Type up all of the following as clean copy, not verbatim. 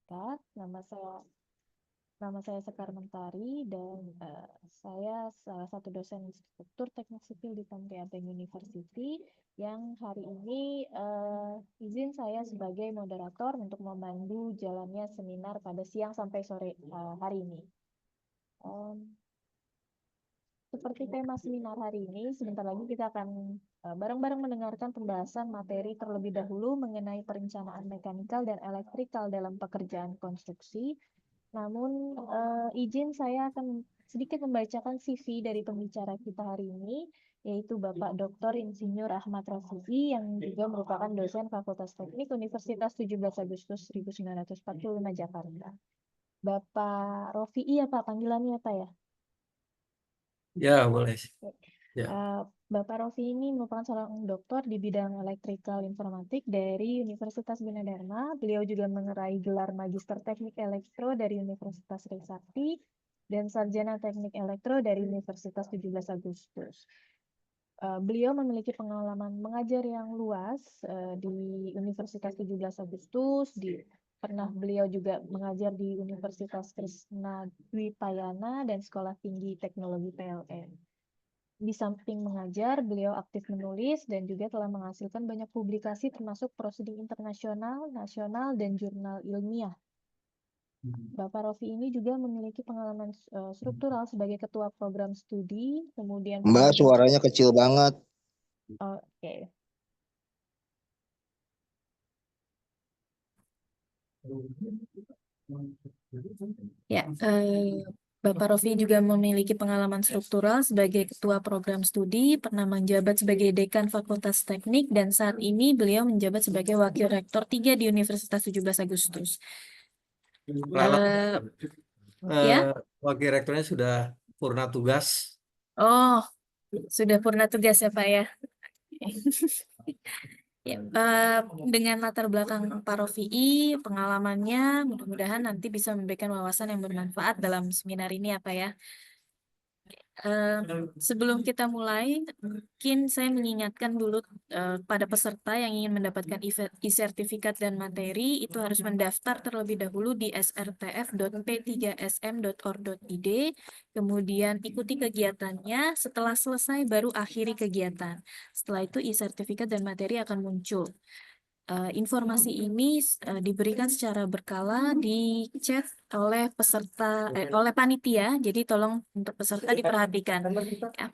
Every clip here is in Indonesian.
wabarakatuh. Nama saya Sekar Mentari dan saya salah satu dosen struktur teknik sipil di Tanri Abeng University yang hari ini izin saya sebagai moderator untuk memandu jalannya seminar pada siang sampai sore hari ini. Seperti tema seminar hari ini, sebentar lagi kita akan bareng-bareng mendengarkan pembahasan materi terlebih dahulu mengenai perencanaan mekanikal dan elektrikal dalam pekerjaan konstruksi. Namun, izin saya akan sedikit membacakan CV dari pembicara kita hari ini, yaitu Bapak Dr. Insinyur Ahmad Rafi'i yang juga merupakan dosen Fakultas Teknik Universitas 17 Agustus 1945 Jakarta. Bapak Rafi'i ya Pak, panggilannya apa ya? Ya, boleh. Ya. Bapak Rofi ini merupakan seorang doktor di bidang elektrikal informatik dari Universitas Gunadarma. Beliau juga mengerai gelar Magister Teknik Elektro dari Universitas Trisakti dan Sarjana Teknik Elektro dari Universitas 17 Agustus. Beliau memiliki pengalaman mengajar yang luas di Universitas 17 Agustus, pernah beliau juga mengajar di Universitas Krishna Dwipayana dan Sekolah Tinggi Teknologi PLN. Di samping mengajar, beliau aktif menulis dan juga telah menghasilkan banyak publikasi termasuk prosedur internasional, nasional, dan jurnal ilmiah. Bapak Rofi ini juga memiliki pengalaman struktural sebagai ketua program studi, kemudian Mbak, suaranya kecil banget. Oke. Ya, Bapak Rofi juga memiliki pengalaman struktural sebagai ketua program studi, pernah menjabat sebagai dekan Fakultas Teknik, dan saat ini beliau menjabat sebagai wakil rektor 3 di Universitas 17 Agustus. Ya? Wakil rektornya sudah purna tugas. Oh, sudah purna tugas ya Pak ya. Ya, dengan latar belakang Pak Rofi'i, pengalamannya mudah-mudahan nanti bisa memberikan wawasan yang bermanfaat dalam seminar ini ya Pak ya. Sebelum kita mulai, mungkin saya mengingatkan dulu pada peserta yang ingin mendapatkan e-sertifikat dan materi, itu harus mendaftar terlebih dahulu di srtf.p3sm.or.id, kemudian ikuti kegiatannya, setelah selesai baru akhiri kegiatan. Setelah itu e-sertifikat dan materi akan muncul. Informasi ini diberikan secara berkala di chat oleh peserta, oleh panitia, jadi tolong untuk peserta diperhatikan. Ya.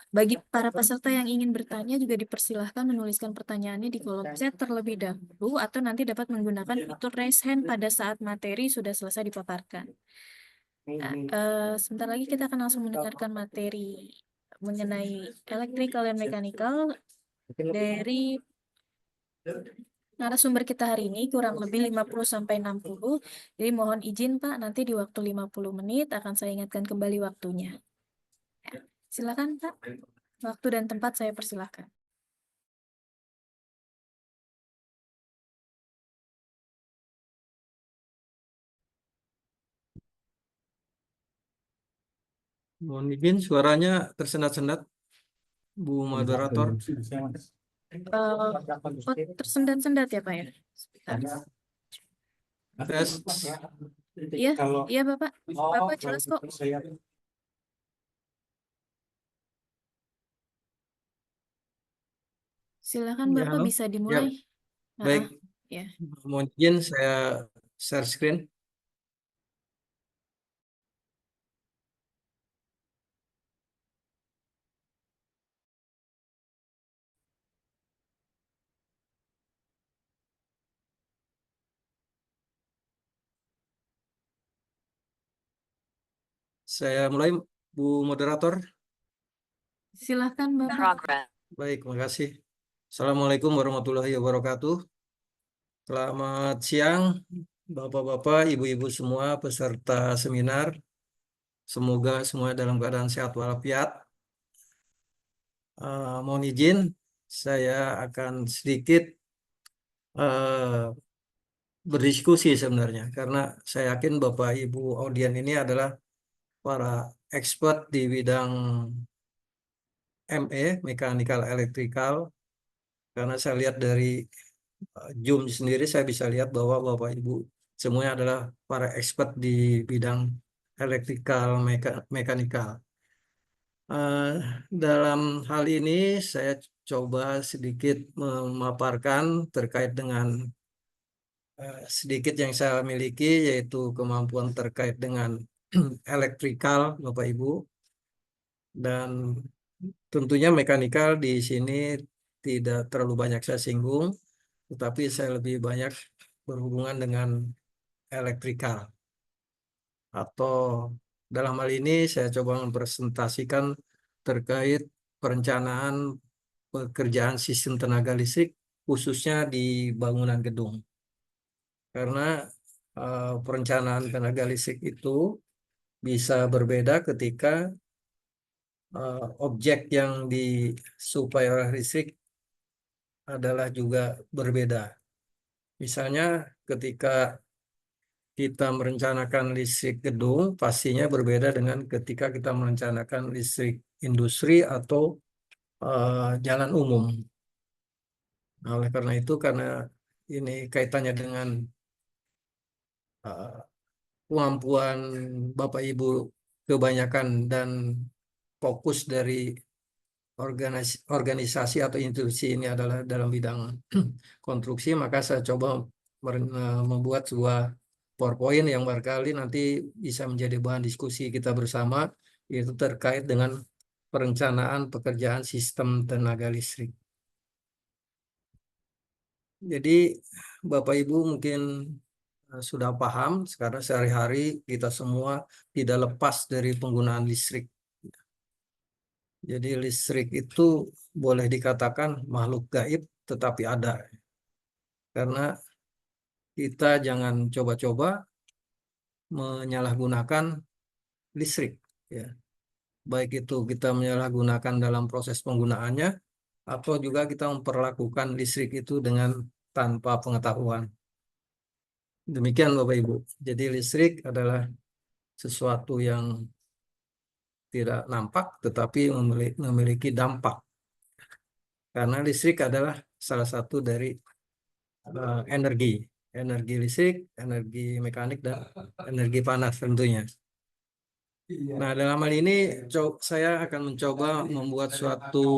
Bagi para peserta yang ingin bertanya juga dipersilahkan menuliskan pertanyaannya di kolom chat terlebih dahulu atau nanti dapat menggunakan fitur raise hand pada saat materi sudah selesai dipaparkan. Nah, sebentar lagi kita akan langsung mendengarkan materi mengenai electrical dan mechanical dari narasumber kita hari ini kurang lebih 50-60. Jadi mohon izin Pak, nanti di waktu 50 menit akan saya ingatkan kembali waktunya. Ya, silakan Pak. Waktu dan tempat saya persilahkan. Mohon izin, suaranya tersendat-sendat, Bu Moderator. Tersendat-sendat ya Pak ya? Sebentar. Tes. Iya, iya Bapak. Bapak jelas kok. Silakan Ya, Bapak halo. bisa dimulai. Ya. Baik. Ya. Mohon izin, saya share screen. Saya mulai, Bu Moderator. Silakan Bapak. Baik, makasih. Assalamualaikum warahmatullahi wabarakatuh. Selamat siang, Bapak-bapak, Ibu-ibu semua peserta seminar. Semoga semua dalam keadaan sehat walafiat. Mohon izin, saya akan sedikit berdiskusi sebenarnya, karena saya yakin Bapak Ibu audien ini adalah para expert di bidang ME, Mechanical Electrical, karena saya lihat dari Zoom sendiri, saya bisa lihat bahwa Bapak Ibu semuanya adalah para expert di bidang elektrikal, mekanikal. Dalam hal ini saya coba sedikit memaparkan terkait dengan sedikit yang saya miliki, yaitu kemampuan terkait dengan elektrikal, Bapak Ibu, dan tentunya mekanikal di sini tidak terlalu banyak saya singgung, tetapi saya lebih banyak berhubungan dengan elektrikal. Atau dalam hal ini saya coba mempresentasikan terkait perencanaan pekerjaan sistem tenaga listrik, khususnya di bangunan gedung. Karena perencanaan tenaga listrik itu bisa berbeda ketika objek yang disuplai oleh listrik adalah juga berbeda. Misalnya ketika kita merencanakan listrik gedung, pastinya berbeda dengan ketika kita merencanakan listrik industri atau jalan umum. Nah, oleh karena itu, karena ini kaitannya dengan kemampuan Bapak Ibu kebanyakan dan fokus dari organisasi atau institusi ini adalah dalam bidang konstruksi, maka saya coba membuat sebuah PowerPoint yang barangkali nanti bisa menjadi bahan diskusi kita bersama, yaitu terkait dengan perencanaan pekerjaan sistem tenaga listrik. Jadi Bapak Ibu mungkin sudah paham, sekarang sehari-hari kita semua tidak lepas dari penggunaan listrik. Jadi listrik itu boleh dikatakan makhluk gaib, tetapi ada. Karena kita jangan coba-coba menyalahgunakan listrik, ya. Baik itu kita menyalahgunakan dalam proses penggunaannya, atau juga kita memperlakukan listrik itu dengan tanpa pengetahuan. Demikian Bapak Ibu. Jadi listrik adalah sesuatu yang tidak nampak tetapi memiliki dampak. Karena listrik adalah salah satu dari energi listrik, energi mekanik, dan energi panas tentunya. Nah, dalam hal ini saya akan mencoba membuat suatu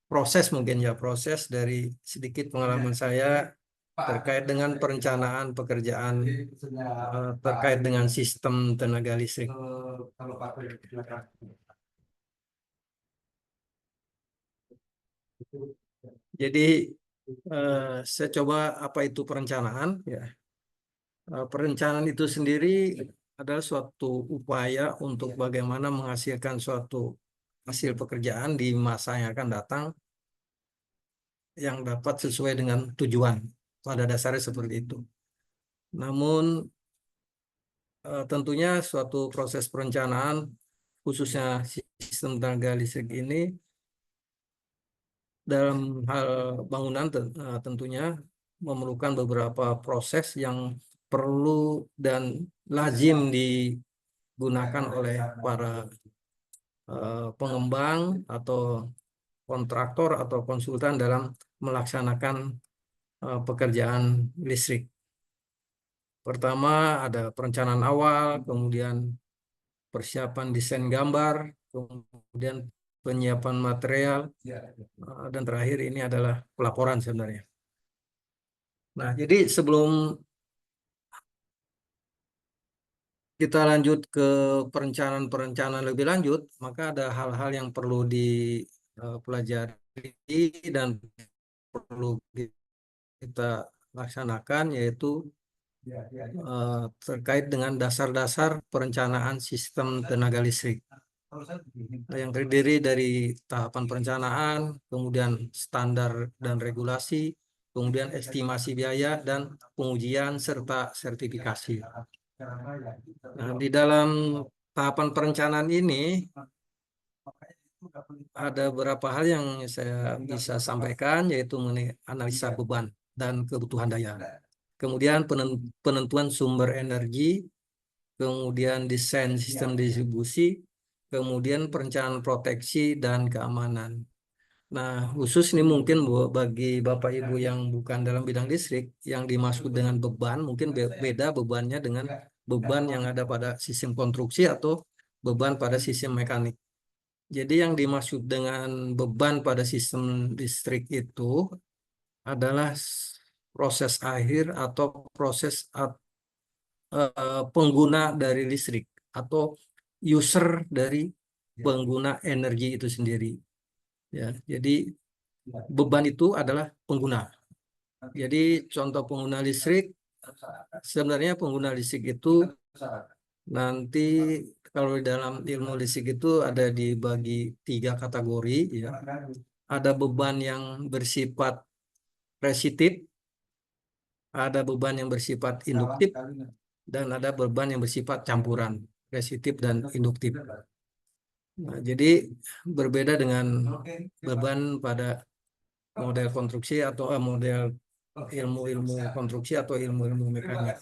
proses mungkin ya, proses dari sedikit pengalaman saya terkait dengan perencanaan pekerjaan terkait dengan sistem tenaga listrik. Jadi saya coba apa itu perencanaan ya. Perencanaan itu sendiri adalah suatu upaya untuk bagaimana menghasilkan suatu hasil pekerjaan di masa yang akan datang yang dapat sesuai dengan tujuan. Pada dasarnya seperti itu. Namun tentunya suatu proses perencanaan khususnya sistem tenaga listrik ini dalam hal bangunan tentunya memerlukan beberapa proses yang perlu dan lazim digunakan oleh para pengembang atau kontraktor atau konsultan dalam melaksanakan pekerjaan listrik. Pertama ada perencanaan awal, kemudian persiapan desain gambar, kemudian penyiapan material, dan terakhir ini adalah pelaporan sebenarnya. Nah, jadi sebelum kita lanjut ke perencanaan lebih lanjut, maka ada hal-hal yang perlu dipelajari dan perlu kita laksanakan, yaitu terkait dengan dasar-dasar perencanaan sistem tenaga listrik. Yang terdiri dari tahapan perencanaan, kemudian standar dan regulasi, kemudian estimasi biaya dan pengujian serta sertifikasi. Nah, di dalam tahapan perencanaan ini ada beberapa hal yang saya bisa sampaikan, yaitu mengenai analisa beban dan kebutuhan daya. Kemudian penentuan sumber energi, kemudian desain sistem distribusi, kemudian perencanaan proteksi dan keamanan. Nah, khusus ini mungkin bagi Bapak Ibu yang bukan dalam bidang listrik, yang dimaksud dengan beban mungkin beda bebannya dengan beban yang ada pada sistem konstruksi atau beban pada sistem mekanik. Jadi yang dimaksud dengan beban pada sistem listrik itu adalah proses akhir atau proses pengguna dari listrik atau user dari pengguna energi itu sendiri. Ya, jadi beban itu adalah pengguna. Jadi contoh pengguna listrik, sebenarnya pengguna listrik itu nanti kalau dalam ilmu listrik itu ada dibagi 3 kategori, ya. Ada beban yang bersifat resitif, ada beban yang bersifat induktif, dan ada beban yang bersifat campuran, resitif dan induktif. Nah, jadi berbeda dengan beban pada model konstruksi atau model ilmu-ilmu konstruksi atau ilmu-ilmu mekanik.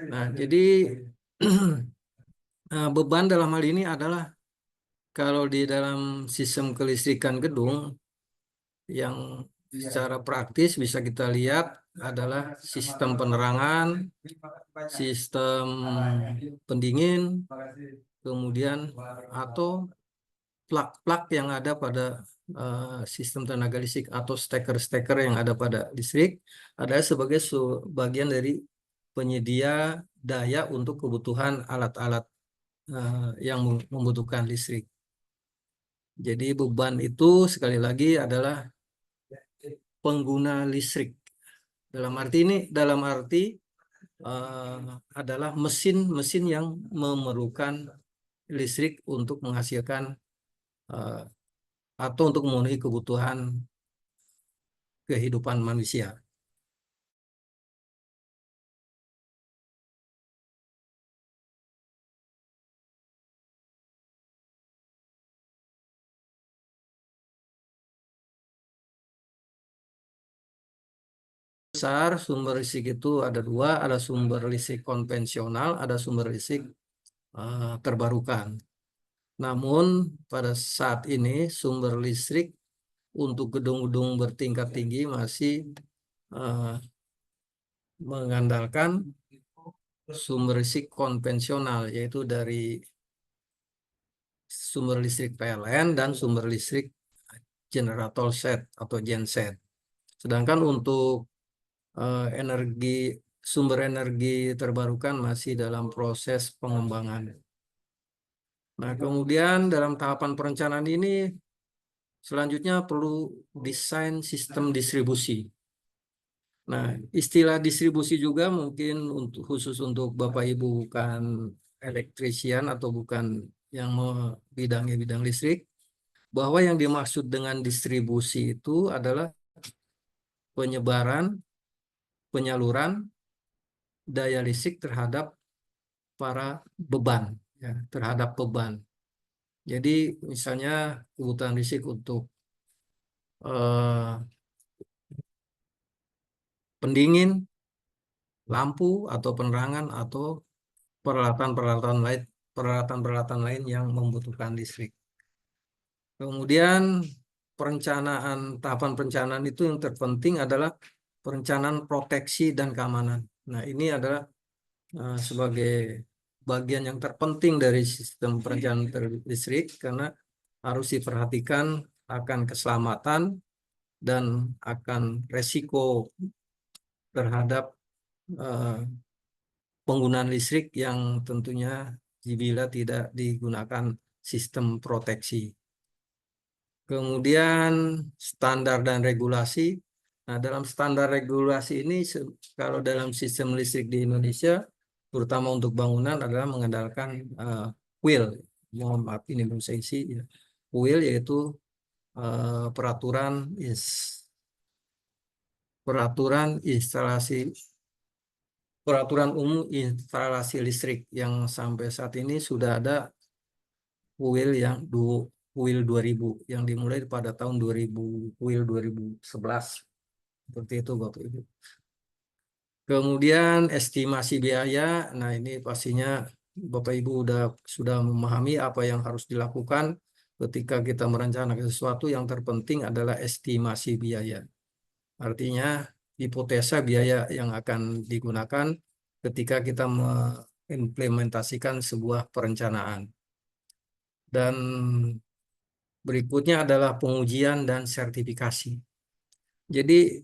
Nah, jadi beban dalam hal ini adalah kalau di dalam sistem kelistrikan gedung yang secara praktis bisa kita lihat adalah sistem penerangan, sistem pendingin, kemudian atau plak-plak yang ada pada sistem tenaga listrik atau steker-steker yang ada pada listrik adalah sebagai bagian dari penyedia daya untuk kebutuhan alat-alat yang membutuhkan listrik. Jadi beban itu sekali lagi adalah pengguna listrik. Dalam arti adalah mesin-mesin yang memerlukan listrik untuk menghasilkan atau untuk memenuhi kebutuhan kehidupan manusia. Besar sumber listrik itu ada 2, ada sumber listrik konvensional, ada sumber listrik terbarukan. Namun pada saat ini sumber listrik untuk gedung-gedung bertingkat tinggi masih mengandalkan sumber listrik konvensional, yaitu dari sumber listrik PLN dan sumber listrik generator set atau genset. Sedangkan untuk sumber energi terbarukan masih dalam proses pengembangan. Nah, kemudian dalam tahapan perencanaan ini selanjutnya perlu desain sistem distribusi. Nah, istilah distribusi juga mungkin khusus untuk Bapak Ibu bukan elektrisian atau bukan yang bidang listrik, bahwa yang dimaksud dengan distribusi itu adalah penyebaran, penyaluran daya listrik terhadap para beban, ya, terhadap beban. Jadi misalnya kebutuhan listrik untuk pendingin, lampu atau penerangan atau peralatan-peralatan lain yang membutuhkan listrik. Kemudian tahapan perencanaan itu yang terpenting adalah perencanaan proteksi dan keamanan. Nah, ini adalah sebagai bagian yang terpenting dari sistem perencanaan listrik karena harus diperhatikan akan keselamatan dan akan resiko terhadap penggunaan listrik yang tentunya bila tidak digunakan sistem proteksi. Kemudian standar dan regulasi. Nah, dalam standar regulasi ini kalau dalam sistem listrik di Indonesia, terutama untuk bangunan adalah mengandalkan WIL. Mohon maaf ini belum saya isi. Ya. WIL yaitu peraturan umum instalasi listrik yang sampai saat ini sudah ada WIL yang WIL 2000 yang dimulai pada tahun 2000, WIL 2011. Seperti itu Bapak Ibu. Kemudian estimasi biaya, nah ini pastinya Bapak Ibu sudah memahami apa yang harus dilakukan, ketika kita merencanakan sesuatu yang terpenting adalah estimasi biaya. Artinya hipotesa biaya yang akan digunakan ketika kita mengimplementasikan sebuah perencanaan. Dan berikutnya adalah pengujian dan sertifikasi. Jadi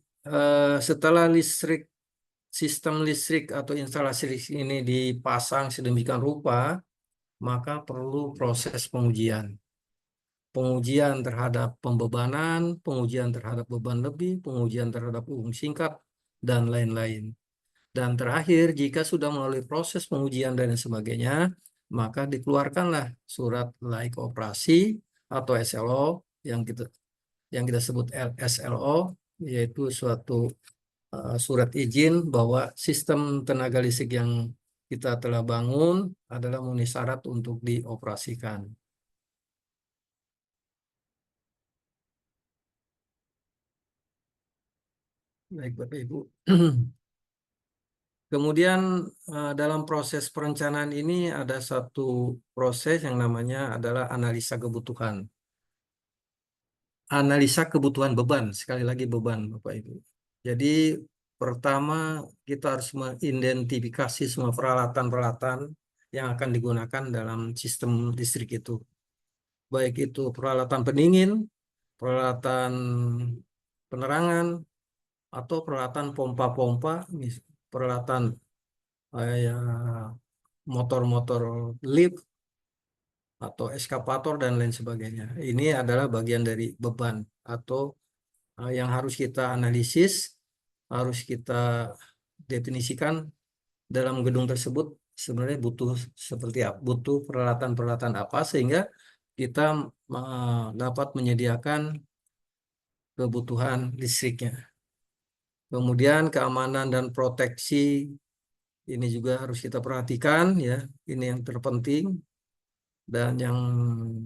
setelah sistem listrik atau instalasi listrik ini dipasang sedemikian rupa, maka perlu proses pengujian. Pengujian terhadap pembebanan, pengujian terhadap beban lebih, pengujian terhadap umum singkat, dan lain-lain. Dan terakhir, jika sudah melalui proses pengujian dan sebagainya, maka dikeluarkanlah surat laik operasi atau SLO yang kita sebut SLO, yaitu suatu surat izin bahwa sistem tenaga listrik yang kita telah bangun adalah memenuhi syarat untuk dioperasikan. Baik, Bapak Ibu. Kemudian dalam proses perencanaan ini ada satu proses yang namanya adalah analisa kebutuhan. Analisa kebutuhan beban, sekali lagi beban, Bapak Ibu. Jadi pertama kita harus mengidentifikasi semua peralatan-peralatan yang akan digunakan dalam sistem listrik itu. Baik itu peralatan pendingin, peralatan penerangan, atau peralatan pompa-pompa, peralatan ya, motor-motor lift atau eskavator dan lain sebagainya. Ini adalah bagian dari beban atau yang harus kita analisis, harus kita definisikan dalam gedung tersebut sebenarnya butuh seperti apa, butuh peralatan-peralatan apa sehingga kita dapat menyediakan kebutuhan listriknya. Kemudian keamanan dan proteksi ini juga harus kita perhatikan ya, ini yang terpenting. Dan yang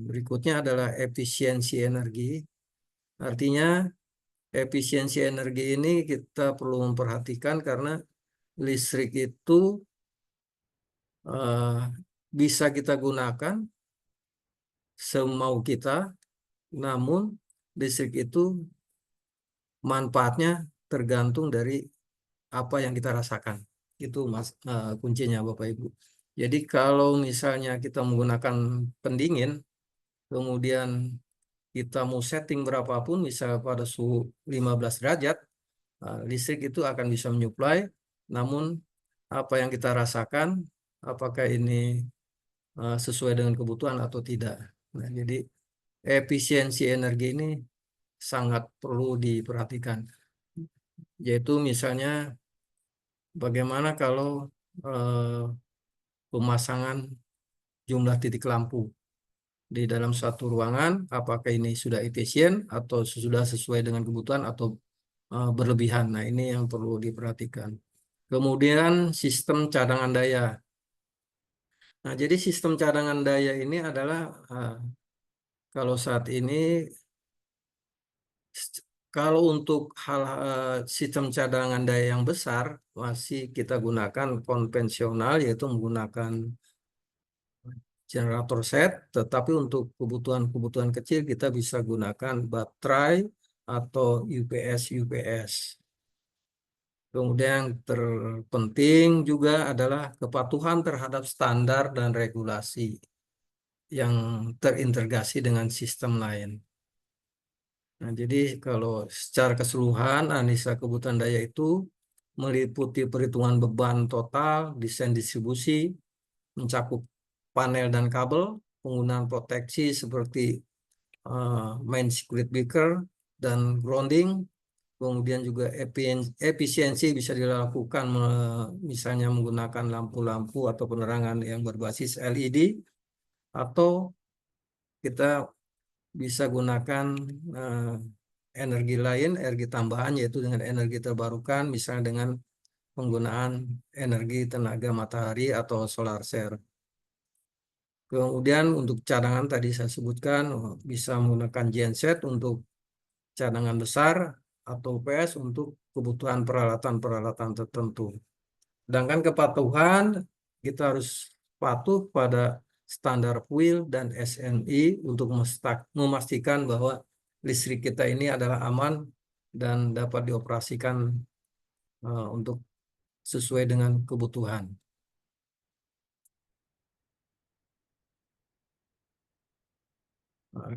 berikutnya adalah efisiensi energi. Artinya efisiensi energi ini kita perlu memperhatikan karena listrik itu bisa kita gunakan semau kita, namun listrik itu manfaatnya tergantung dari apa yang kita rasakan. Itu kuncinya Bapak Ibu. Jadi kalau misalnya kita menggunakan pendingin, kemudian kita mau setting berapapun, misal pada suhu 15 derajat, listrik itu akan bisa menyuplai, namun apa yang kita rasakan, apakah ini sesuai dengan kebutuhan atau tidak. Nah, jadi efisiensi energi ini sangat perlu diperhatikan. Yaitu misalnya bagaimana kalau pemasangan jumlah titik lampu di dalam suatu ruangan, apakah ini sudah efisien atau sudah sesuai dengan kebutuhan atau berlebihan. Nah, ini yang perlu diperhatikan. Kemudian sistem cadangan daya. Nah, jadi sistem cadangan daya ini adalah kalau saat ini kalau untuk sistem cadangan daya yang besar masih kita gunakan konvensional, yaitu menggunakan generator set, tetapi untuk kebutuhan kecil kita bisa gunakan baterai atau UPS. Kemudian yang terpenting juga adalah kepatuhan terhadap standar dan regulasi yang terintegrasi dengan sistem lain. Nah, jadi kalau secara keseluruhan analisa kebutuhan daya itu meliputi perhitungan beban total, desain distribusi, mencakup panel dan kabel, penggunaan proteksi seperti main circuit breaker dan grounding, kemudian juga efisiensi bisa dilakukan misalnya menggunakan lampu-lampu atau penerangan yang berbasis LED, atau kita bisa gunakan energi lain, energi tambahan, yaitu dengan energi terbarukan, misalnya dengan penggunaan energi tenaga matahari atau solar cell. Kemudian untuk cadangan tadi saya sebutkan bisa menggunakan genset untuk cadangan besar atau UPS untuk kebutuhan peralatan-peralatan tertentu. Sedangkan kepatuhan kita harus patuh pada standar FWIL dan SNI untuk memastikan bahwa listrik kita ini adalah aman dan dapat dioperasikan untuk sesuai dengan kebutuhan.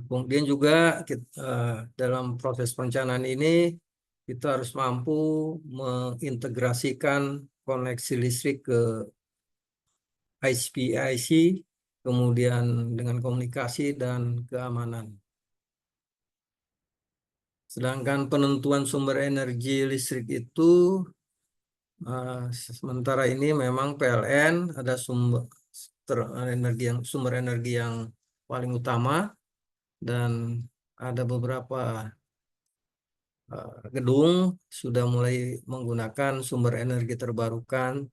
Kemudian juga dalam proses perencanaan ini kita harus mampu mengintegrasikan koneksi listrik ke HPIC, kemudian dengan komunikasi dan keamanan. Sedangkan penentuan sumber energi listrik itu sementara ini memang PLN ada sumber energi yang paling utama, dan ada beberapa gedung sudah mulai menggunakan sumber energi terbarukan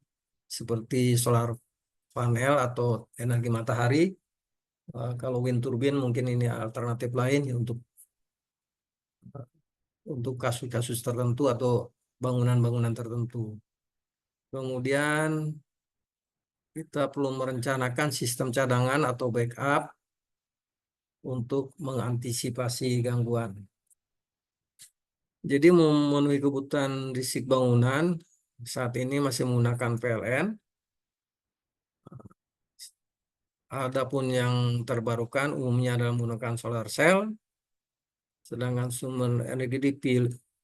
seperti solar panel atau energi matahari. Kalau wind turbine mungkin ini alternatif lain ya untuk kasus-kasus tertentu atau bangunan-bangunan tertentu. Kemudian kita perlu merencanakan sistem cadangan atau backup untuk mengantisipasi gangguan. Jadi memenuhi kebutuhan listrik bangunan saat ini masih menggunakan PLN. Adapun yang terbarukan umumnya adalah menggunakan solar cell. Sedangkan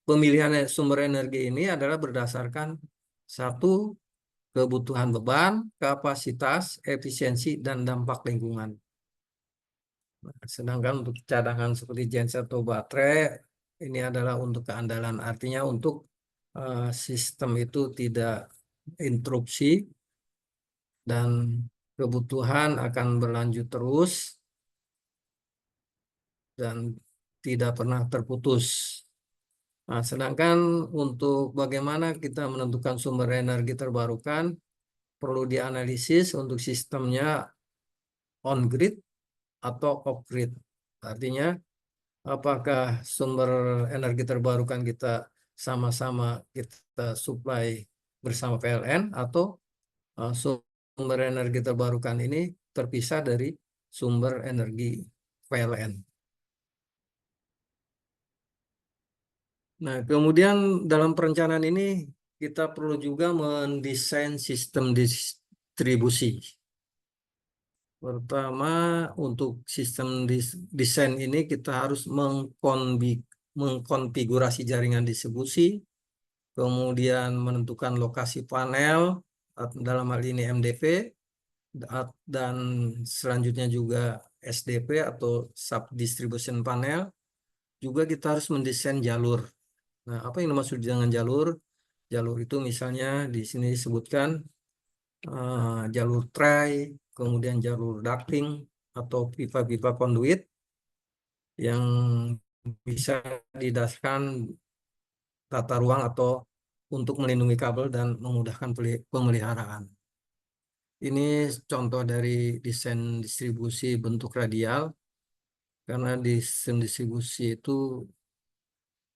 pemilihan sumber energi ini adalah berdasarkan satu, kebutuhan beban, kapasitas, efisiensi, dan dampak lingkungan. Sedangkan untuk cadangan seperti genset atau baterai, ini adalah untuk keandalan. Artinya untuk sistem itu tidak interupsi dan kebutuhan akan berlanjut terus dan tidak pernah terputus. Nah, sedangkan untuk bagaimana kita menentukan sumber energi terbarukan, perlu dianalisis untuk sistemnya on-grid atau off-grid. Artinya, apakah sumber energi terbarukan kita sama-sama kita supply bersama PLN, atau sumber energi terbarukan ini terpisah dari sumber energi PLN. Nah, kemudian dalam perencanaan ini kita perlu juga mendesain sistem distribusi. Pertama, untuk sistem desain ini kita harus mengkonfigurasi jaringan distribusi, kemudian menentukan lokasi panel, dalam hal ini MDP, dan selanjutnya juga SDP atau subdistribution panel. Juga kita harus mendesain jalur. Nah, apa yang dimaksud dengan jalur? Jalur itu misalnya di sini disebutkan jalur tray, kemudian jalur ducting atau pipa-pipa konduit yang bisa didasarkan tata ruang atau untuk melindungi kabel dan memudahkan pemeliharaan. Ini contoh dari desain distribusi bentuk radial, karena desain distribusi itu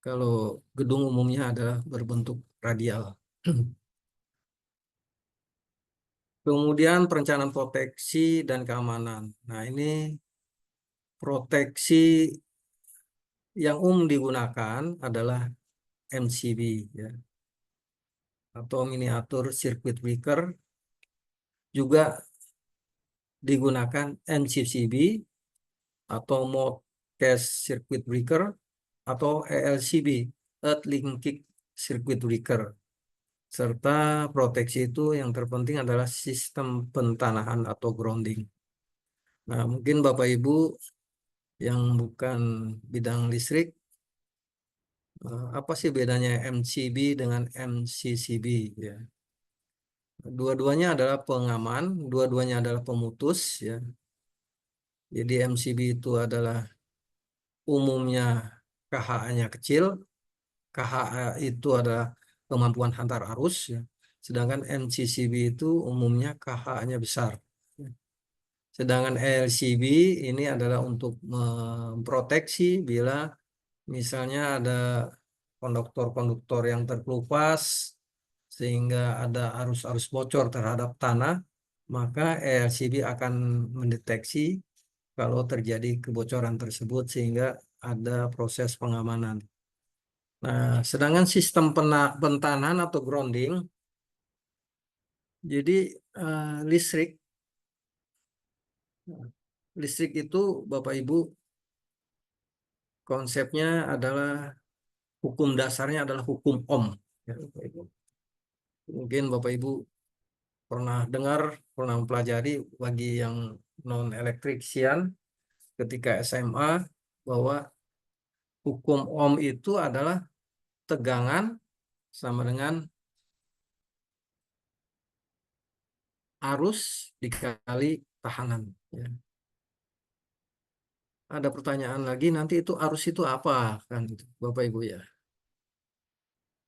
kalau gedung umumnya adalah berbentuk radial. Kemudian perencanaan proteksi dan keamanan. Nah, ini proteksi yang umum digunakan adalah MCB, ya, atau miniatur circuit breaker. Juga digunakan MCCB atau modcast circuit breaker atau ELCB, earth linked circuit breaker. Serta proteksi itu yang terpenting adalah sistem pentanahan atau grounding. Nah, mungkin Bapak Ibu yang bukan bidang listrik, apa sih bedanya MCB dengan MCCB? Ya. Dua-duanya adalah pengaman, dua-duanya adalah pemutus. Ya. Jadi MCB itu adalah umumnya KHA-nya kecil, KHA itu adalah kemampuan hantar arus, ya. Sedangkan MCCB itu umumnya KHA-nya besar. Sedangkan LCB ini adalah untuk memproteksi bila misalnya ada konduktor-konduktor yang terkelupas sehingga ada arus-arus bocor terhadap tanah. maka ELCB akan mendeteksi kalau terjadi kebocoran tersebut sehingga ada proses pengamanan. Nah, sedangkan sistem pentanan atau grounding, jadi listrik itu Bapak Ibu konsepnya adalah hukum dasarnya adalah hukum Ohm. Ya, Bapak Ibu. Mungkin Bapak Ibu pernah dengar, pernah mempelajari bagi yang non elektrisian ketika SMA bahwa hukum Ohm itu adalah tegangan sama dengan arus dikali tahanan. Ya. Ada pertanyaan lagi, nanti itu arus itu apa kan, gitu, Bapak Ibu ya?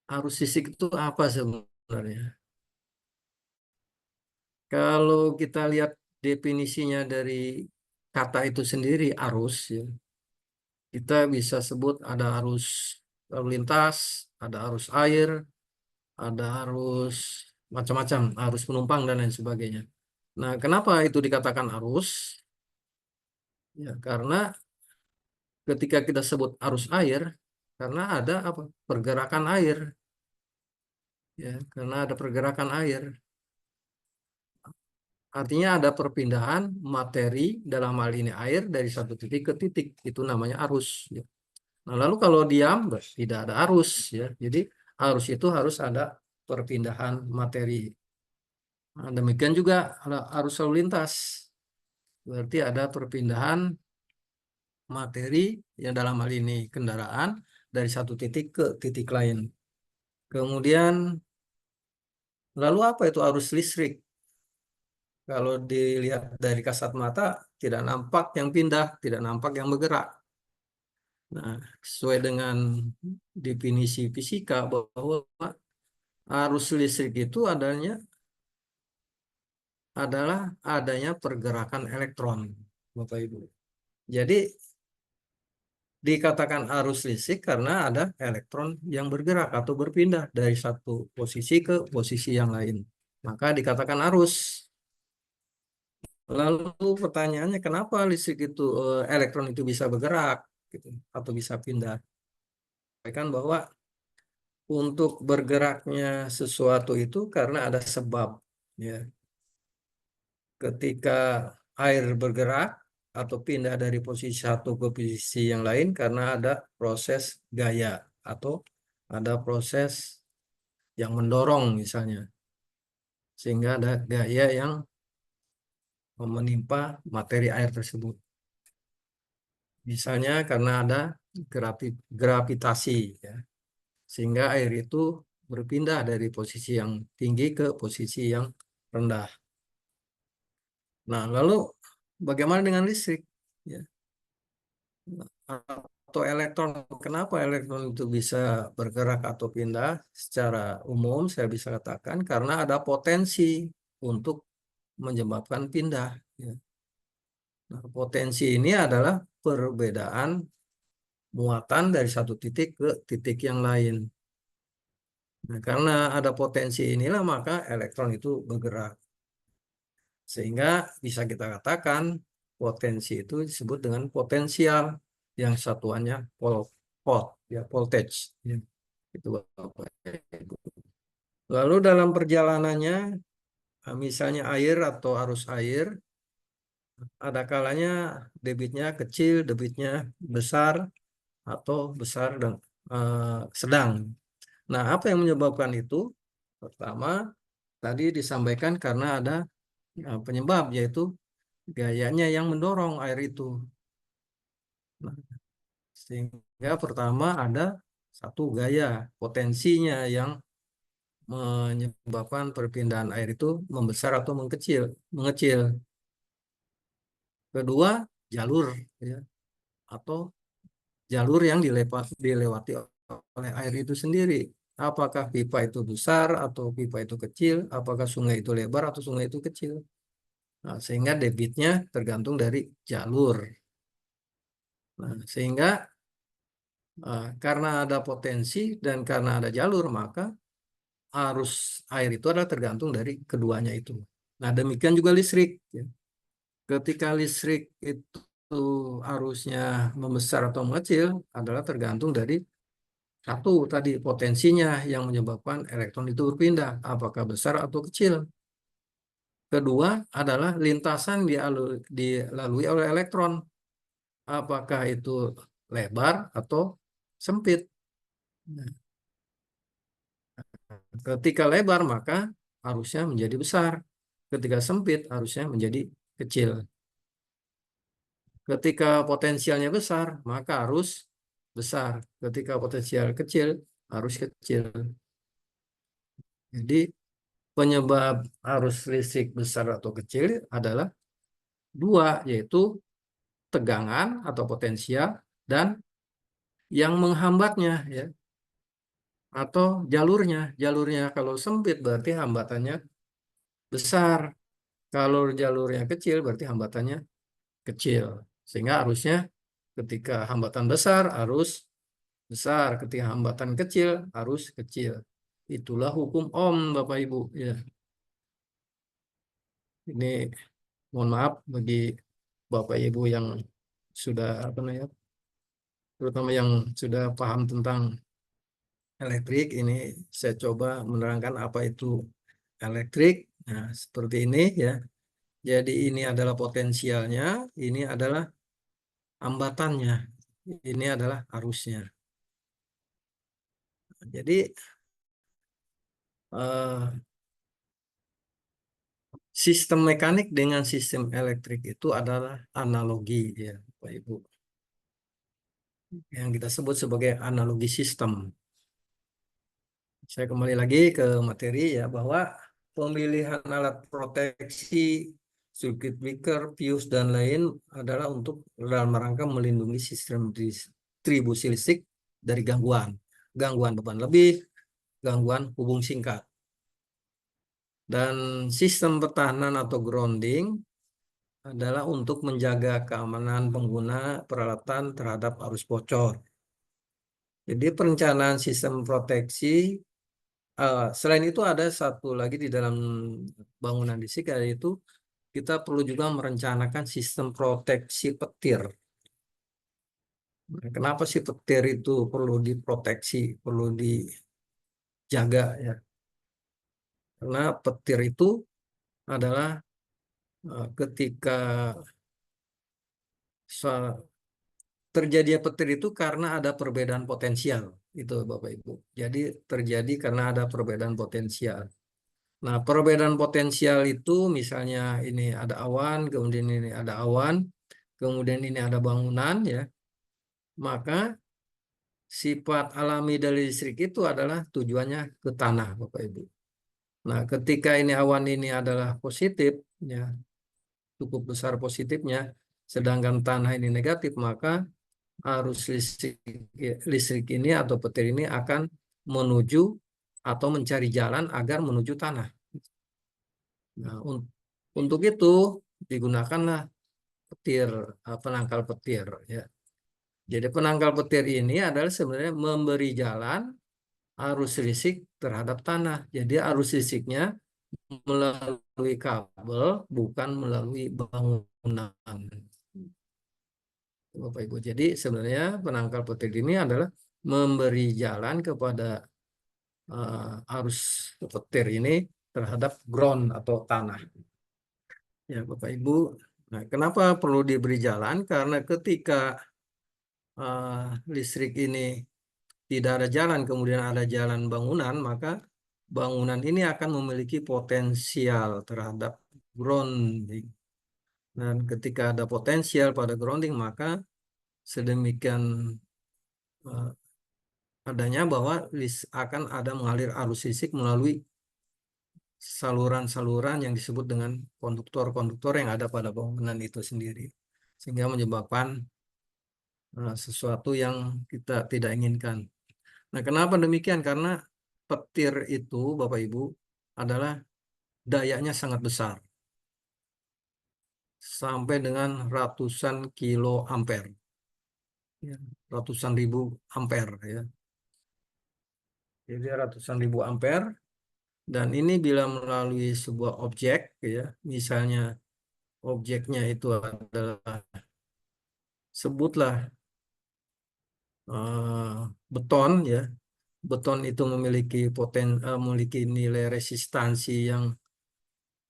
Arus listrik itu apa sebenarnya? Kalau kita lihat definisinya dari kata itu sendiri, arus, ya, kita bisa sebut ada arus lalu lintas, ada arus air, ada arus macam-macam, arus penumpang dan lain sebagainya. Nah, kenapa itu dikatakan arus? Ya, karena ketika kita sebut arus air, karena ada apa? Pergerakan air. Ya, karena ada pergerakan air. Artinya ada perpindahan materi dalam hal ini air dari satu titik ke titik. Itu namanya arus. Ya. Nah, lalu kalau diam, tidak ada arus. Ya. Jadi arus itu harus ada perpindahan materi. Nah, demikian juga arus lalu lintas. Berarti ada perpindahan materi yang dalam hal ini kendaraan dari satu titik ke titik lain. Kemudian lalu apa itu arus listrik? Kalau dilihat dari kasat mata tidak nampak yang pindah, tidak nampak yang bergerak. Nah, sesuai dengan definisi fisika bahwa arus listrik itu adalah adanya pergerakan elektron, Bapak Ibu. Jadi dikatakan arus listrik karena ada elektron yang bergerak atau berpindah dari satu posisi ke posisi yang lain. Maka dikatakan arus. Lalu pertanyaannya kenapa listrik itu elektron itu bisa bergerak gitu, atau bisa pindah? Kan bahwa untuk bergeraknya sesuatu itu karena ada sebab, ya. Ketika air bergerak atau pindah dari posisi satu ke posisi yang lain karena ada proses gaya atau ada proses yang mendorong misalnya, sehingga ada gaya yang menimpa materi air tersebut. Misalnya karena ada gravitasi, ya, sehingga air itu berpindah dari posisi yang tinggi ke posisi yang rendah. Nah, lalu bagaimana dengan listrik? Ya. Atau elektron, kenapa elektron itu bisa bergerak atau pindah? Secara umum saya bisa katakan karena ada potensi untuk menyebabkan pindah. Ya. Nah, potensi ini adalah perbedaan muatan dari satu titik ke titik yang lain. Nah, karena ada potensi inilah maka elektron itu bergerak. Sehingga bisa kita katakan potensi itu disebut dengan potensial yang satuannya volt, ya, voltage. Ya. Itu Bapak Ibu. Lalu dalam perjalanannya, misalnya air atau arus air, ada kalanya debitnya kecil, debitnya besar, atau besar dan sedang. Nah, apa yang menyebabkan itu? Pertama, tadi disampaikan karena ada penyebab, yaitu gayanya yang mendorong air itu. Nah, sehingga pertama ada satu gaya, potensinya yang menyebabkan perpindahan air itu membesar atau mengecil. Kedua, jalur, ya, atau jalur yang dilewati oleh air itu sendiri. Apakah pipa itu besar atau pipa itu kecil? Apakah sungai itu lebar atau sungai itu kecil? Nah, sehingga debitnya tergantung dari jalur. Nah, sehingga karena ada potensi dan karena ada jalur, maka arus air itu adalah tergantung dari keduanya itu. Nah, demikian juga listrik. Ya. Ketika listrik itu arusnya membesar atau mengecil adalah tergantung dari satu tadi potensinya yang menyebabkan elektron itu berpindah, apakah besar atau kecil. Kedua adalah lintasan dilalui oleh elektron, apakah itu lebar atau sempit. Nah, ketika lebar maka arusnya menjadi besar, ketika sempit arusnya menjadi kecil. Ketika potensialnya besar, maka arus besar. Ketika potensial kecil, arus kecil. Jadi penyebab arus listrik besar atau kecil adalah dua, yaitu tegangan atau potensial dan yang menghambatnya, ya, atau jalurnya. Jalurnya kalau sempit berarti hambatannya besar. Kalau jalurnya kecil berarti hambatannya kecil. Sehingga arusnya ketika hambatan besar, arus besar. Ketika hambatan kecil, arus kecil. Itulah hukum Ohm, Bapak Ibu. Ya, ini mohon maaf bagi Bapak Ibu yang sudah apa namanya, terutama yang sudah paham tentang elektrik. Ini saya coba menerangkan apa itu elektrik. Nah, seperti ini ya. Jadi ini adalah potensialnya, ini adalah hambatannya, ini adalah arusnya. Jadi sistem mekanik dengan sistem elektrik itu adalah analogi, ya, Bapak Ibu. Yang kita sebut sebagai analogi sistem. Saya kembali lagi ke materi ya, bahwa pemilihan alat proteksi, circuit breaker, fuse, dan lain adalah untuk dalam rangka melindungi sistem distribusi listrik dari gangguan beban lebih, gangguan hubung singkat. Dan sistem pertahanan atau grounding adalah untuk menjaga keamanan pengguna peralatan terhadap arus bocor. Jadi perencanaan sistem proteksi, selain itu ada satu lagi di dalam bangunan listrik, yaitu kita perlu juga merencanakan sistem proteksi petir. Nah, kenapa sih petir itu perlu diproteksi, perlu dijaga ya? Karena petir itu adalah ketika terjadi petir itu karena ada perbedaan potensial, itu Bapak Ibu. Jadi terjadi karena ada perbedaan potensial. Nah, perbedaan potensial itu misalnya ini ada awan, kemudian ini ada awan, kemudian ini ada bangunan ya. Maka sifat alami dari listrik itu adalah tujuannya ke tanah, Bapak Ibu. Nah, ketika ini awan ini adalah positif ya, cukup besar positifnya, sedangkan tanah ini negatif, maka arus listrik ini atau petir ini akan menuju atau mencari jalan agar menuju tanah. Nah, untuk itu digunakanlah petir, penangkal petir ya. Jadi penangkal petir ini adalah sebenarnya memberi jalan arus listrik terhadap tanah. Jadi arus listriknya melalui kabel, bukan melalui bangunan. Bapak Ibu. Jadi sebenarnya penangkal petir ini adalah memberi jalan kepada arus petir ini terhadap ground atau tanah. Ya, Bapak Ibu. Nah, kenapa perlu diberi jalan? Karena ketika listrik ini tidak ada jalan, kemudian ada jalan bangunan, maka bangunan ini akan memiliki potensial terhadap grounding. Dan ketika ada potensial pada grounding, maka sedemikian adanya bahwa akan ada mengalir arus listrik melalui saluran-saluran yang disebut dengan konduktor-konduktor yang ada pada bangunan itu sendiri, sehingga menyebabkan sesuatu yang kita tidak inginkan. Nah, kenapa demikian? Karena petir itu, Bapak Ibu, adalah dayanya sangat besar, sampai dengan ratusan kilo ampere, ya, ratusan ribu ampere, ya. Jadi ratusan ribu ampere, Dan ini bila melalui sebuah objek, ya, misalnya objeknya itu adalah, sebutlah beton, ya. Beton itu memiliki nilai resistansi yang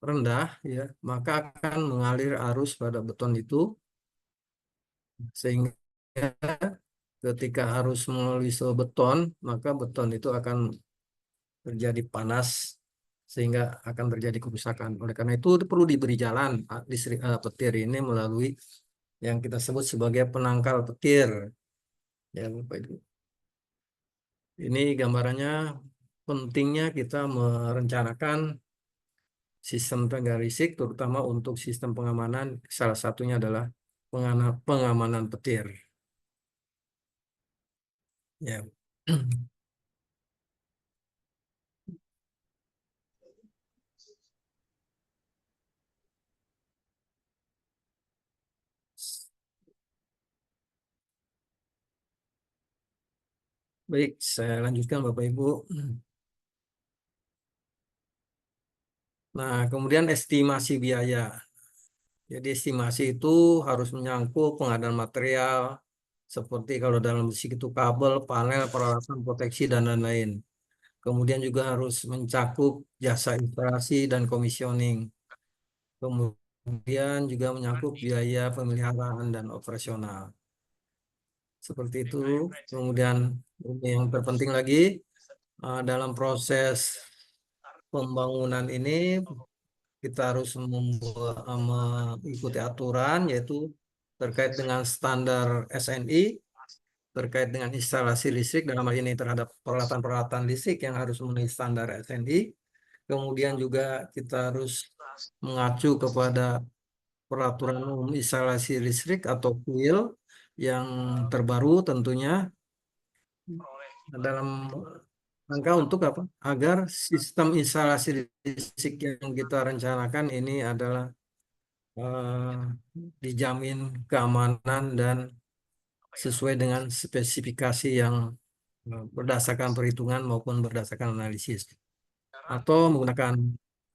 rendah, ya, maka akan mengalir arus pada beton itu, sehingga ketika arus melalui sebuah beton, maka beton itu akan terjadi panas sehingga akan terjadi kerusakan. Oleh karena itu perlu diberi jalan petir ini melalui yang kita sebut sebagai penangkal petir. Ya, Bapak Ibu. Ini gambarannya, pentingnya kita merencanakan sistem tenaga listrik, terutama untuk sistem pengamanan. Salah satunya adalah pengamanan petir. Ya. Baik, saya lanjutkan Bapak Ibu. Nah, kemudian estimasi biaya. Jadi estimasi itu harus menyangkut pengadaan material, seperti kalau dalam listrik itu kabel, panel, peralatan proteksi, dan lain-lain. Kemudian juga harus mencakup jasa instalasi dan komisioning. Kemudian juga menyangkut biaya pemeliharaan dan operasional. Seperti itu. Kemudian yang terpenting lagi, dalam proses pembangunan ini kita harus mengikuti aturan, yaitu terkait dengan standar SNI, terkait dengan instalasi listrik, dalam hal ini terhadap peralatan-peralatan listrik yang harus memenuhi standar SNI. Kemudian juga kita harus mengacu kepada peraturan umum instalasi listrik atau PUIL yang terbaru tentunya, dalam rangka untuk apa? Agar sistem instalasi listrik yang kita rencanakan ini adalah dijamin keamanan dan sesuai dengan spesifikasi yang berdasarkan perhitungan maupun berdasarkan analisis, atau menggunakan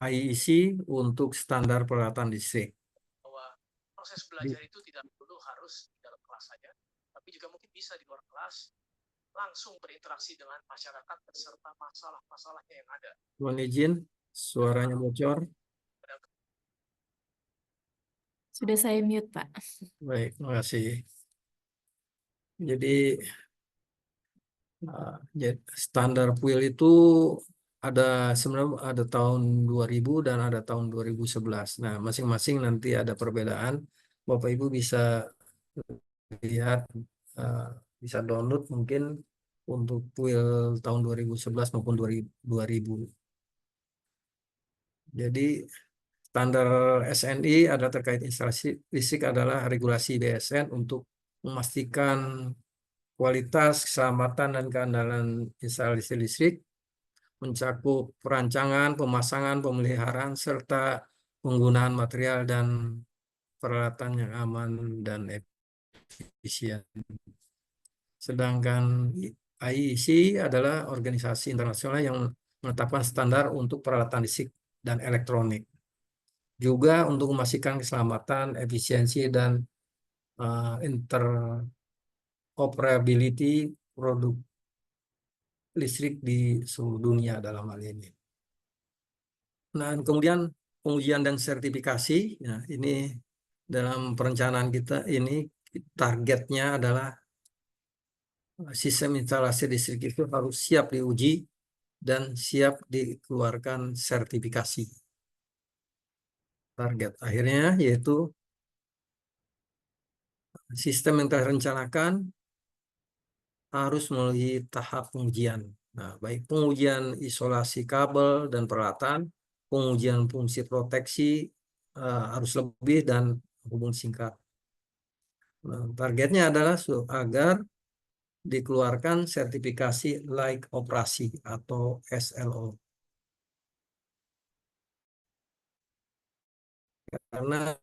IEC untuk standar peralatan listrik. Bahwa proses belajar itu tidak perlu harus di dalam kelas saja, tapi juga mungkin bisa di luar kelas, langsung berinteraksi dengan masyarakat beserta masalah-masalahnya yang ada. Mohon izin, suaranya bocor. Sudah saya mute, Pak. Baik, terima kasih. Jadi standar PUIL itu sebenarnya ada tahun 2000 dan ada tahun 2011. Nah, masing-masing nanti ada perbedaan. Bapak Ibu bisa lihat, bisa download mungkin untuk PUIL tahun 2011 maupun 2000. Jadi standar SNI adalah terkait instalasi listrik adalah regulasi BSN untuk memastikan kualitas, keselamatan, dan keandalan instalasi listrik, mencakup perancangan, pemasangan, pemeliharaan, serta penggunaan material dan peralatan yang aman dan efisien. Sedangkan IEC adalah organisasi internasional yang menetapkan standar untuk peralatan listrik dan elektronik. Juga untuk memastikan keselamatan, efisiensi, dan interoperability produk listrik di seluruh dunia dalam hal ini. Nah, kemudian pengujian dan sertifikasi. Nah, ini dalam perencanaan kita ini targetnya adalah sistem instalasi listrik itu harus siap diuji dan siap dikeluarkan sertifikasi. Target akhirnya yaitu sistem yang telah rencanakan harus melalui tahap pengujian. Nah, baik pengujian isolasi kabel dan peralatan, pengujian fungsi proteksi harus lebih dan hubung singkat. Nah, targetnya adalah agar dikeluarkan sertifikasi layak operasi atau SLO. Karena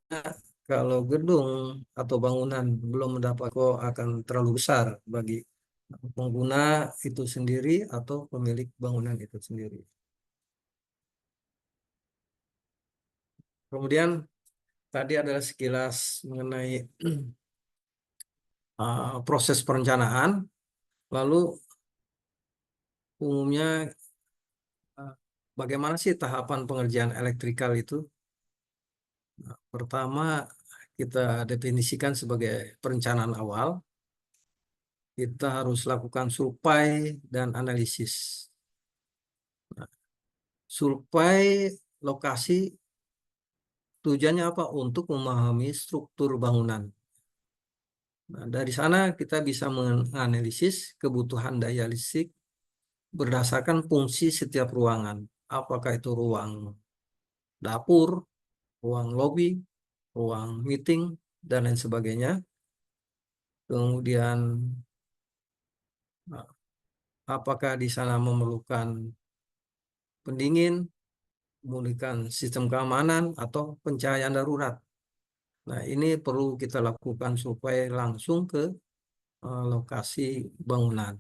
kalau gedung atau bangunan belum mendapat akan terlalu besar bagi pengguna itu sendiri atau pemilik bangunan itu sendiri. Kemudian tadi adalah sekilas mengenai proses perencanaan. Lalu umumnya bagaimana sih tahapan pengerjaan elektrikal itu? Pertama, kita definisikan sebagai perencanaan awal. Kita harus lakukan survei dan analisis. Survei lokasi tujuannya apa? Untuk memahami struktur bangunan. Nah, dari sana kita bisa menganalisis kebutuhan daya listrik berdasarkan fungsi setiap ruangan. Apakah itu ruang dapur, ruang lobby, ruang meeting, dan lain sebagainya. Kemudian apakah di sana memerlukan pendingin, memiliki sistem keamanan, atau pencahayaan darurat. Nah, ini perlu kita lakukan survei langsung ke lokasi bangunan.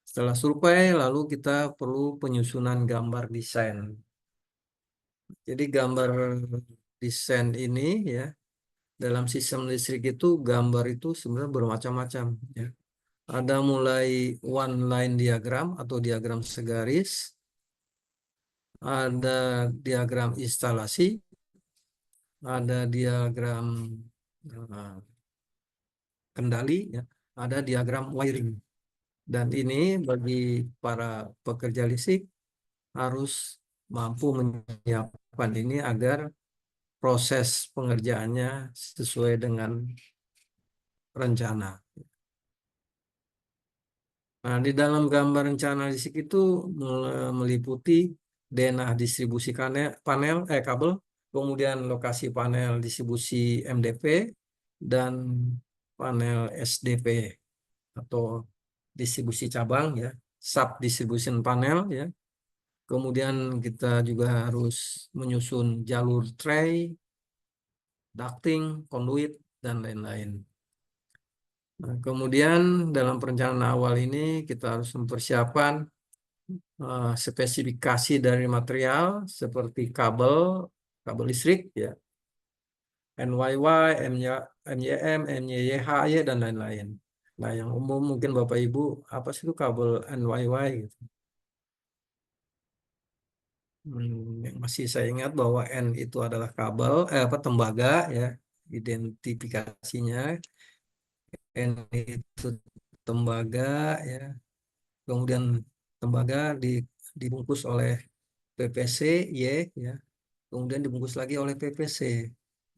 Setelah survei, lalu kita perlu penyusunan gambar desain. Jadi gambar desain ini ya, dalam sistem listrik itu gambar itu sebenarnya bermacam-macam ya. Ada mulai one line diagram atau diagram segaris, ada diagram instalasi, ada diagram kendali, ya, ada diagram wiring. Dan ini bagi para pekerja listrik harus mampu menyiapkan ini agar proses pengerjaannya sesuai dengan rencana. Nah, di dalam gambar rencana listrik itu meliputi denah distribusi kabel, kemudian lokasi panel distribusi MDP, dan panel SDP atau distribusi cabang ya, sub distribution panel ya. Kemudian kita juga harus menyusun jalur tray, ducting, conduit, dan lain-lain. Nah, kemudian dalam perencanaan awal ini kita harus mempersiapkan spesifikasi dari material seperti kabel listrik ya, NYY, MYM, MYYH ya, dan lain-lain. Nah, yang umum mungkin Bapak Ibu, apa sih itu kabel NYY gitu. Yang masih saya ingat bahwa N itu adalah kabel, tembaga ya, identifikasinya. N itu tembaga ya, kemudian tembaga dibungkus oleh PPC Y ya, kemudian dibungkus lagi oleh PPC,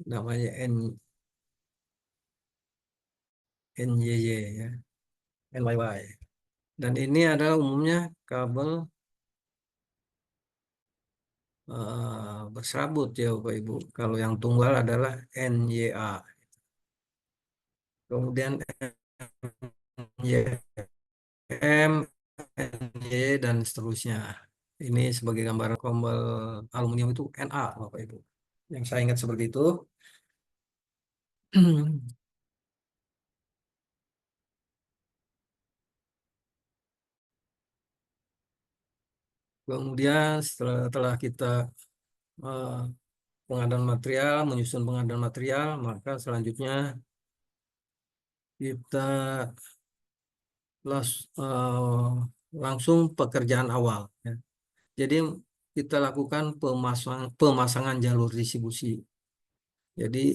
namanya NYY ya, NYY. Dan ini adalah umumnya kabel berserabut ya Bapak Ibu. Kalau yang tunggal adalah NYA. Kemudian NYM, NY, dan seterusnya. Ini sebagai gambaran kabel aluminium itu Na, Bapak Ibu. Yang saya ingat seperti itu. Kemudian setelah kita pengadaan material, menyusun pengadaan material, maka selanjutnya kita langsung pekerjaan awal. Ya. Jadi kita lakukan pemasangan jalur distribusi. Jadi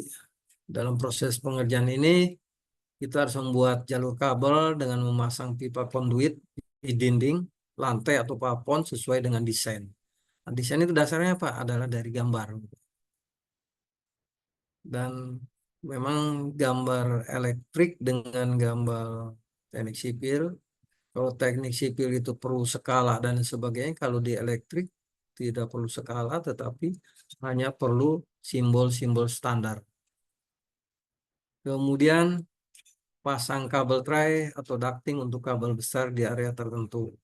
dalam proses pengerjaan ini kita harus membuat jalur kabel dengan memasang pipa konduit di dinding, lantai atau plafon sesuai dengan desain. Nah, desain itu dasarnya apa? Adalah dari gambar. Dan memang gambar elektrik dengan gambar teknik sipil, kalau teknik sipil itu perlu skala dan sebagainya, kalau di elektrik tidak perlu skala, tetapi hanya perlu simbol-simbol standar. Kemudian pasang kabel tray atau ducting untuk kabel besar di area tertentu.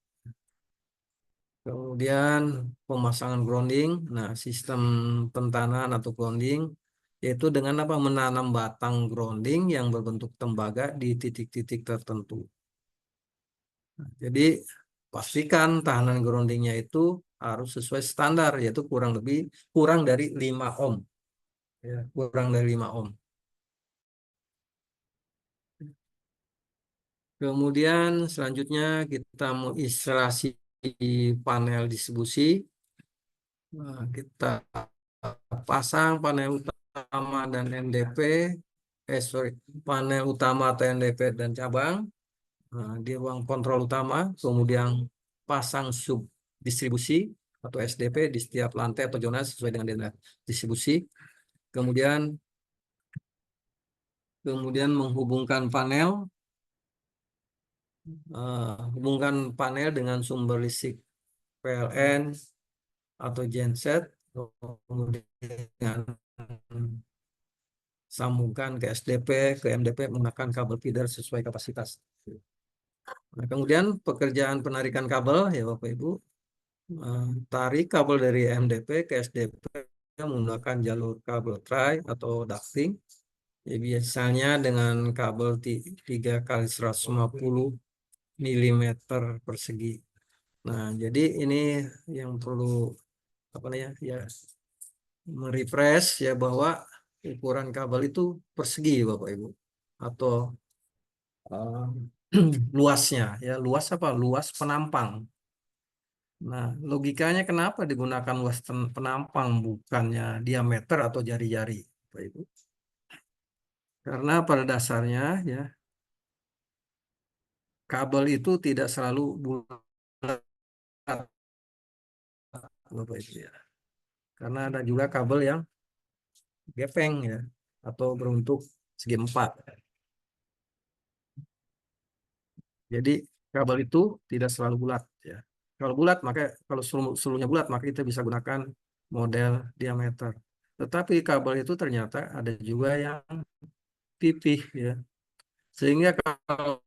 Kemudian pemasangan grounding, nah sistem pentanan atau grounding, yaitu dengan apa? Menanam batang grounding yang berbentuk tembaga di titik-titik tertentu. Nah, jadi pastikan tahanan groundingnya itu harus sesuai standar, yaitu kurang dari 5 ohm. Ya, kurang dari 5 ohm. Kemudian selanjutnya kita mau instalasi panel distribusi. Nah, kita pasang panel utama dan NDP, panel utama atau NDP dan cabang. Nah, di ruang kontrol utama, kemudian pasang sub distribusi atau SDP di setiap lantai atau zona sesuai dengan distribusi. Kemudian menghubungkan panel dengan sumber listrik PLN atau genset, kemudian sambungkan ke SDP, ke MDP menggunakan kabel feeder sesuai kapasitas. Nah, kemudian pekerjaan penarikan kabel ya Bapak Ibu, tarik kabel dari MDP ke SDP menggunakan jalur kabel tray atau ducting. Ya, biasanya dengan kabel 3 kali 150 mm persegi. Nah, jadi ini yang perlu ya merefresh ya bahwa ukuran kabel itu persegi Bapak Ibu atau luasnya ya, luas penampang. Nah, logikanya kenapa digunakan luas penampang bukannya diameter atau jari-jari Bapak Ibu? Karena pada dasarnya ya kabel itu tidak selalu bulat Bapak Ibu ya. Karena ada juga kabel yang gepeng ya atau berbentuk segi empat. Jadi kabel itu tidak selalu bulat ya. Kalau bulat maka kalau seluruhnya bulat maka kita bisa gunakan model diameter. Tetapi kabel itu ternyata ada juga yang pipih ya. Sehingga kalau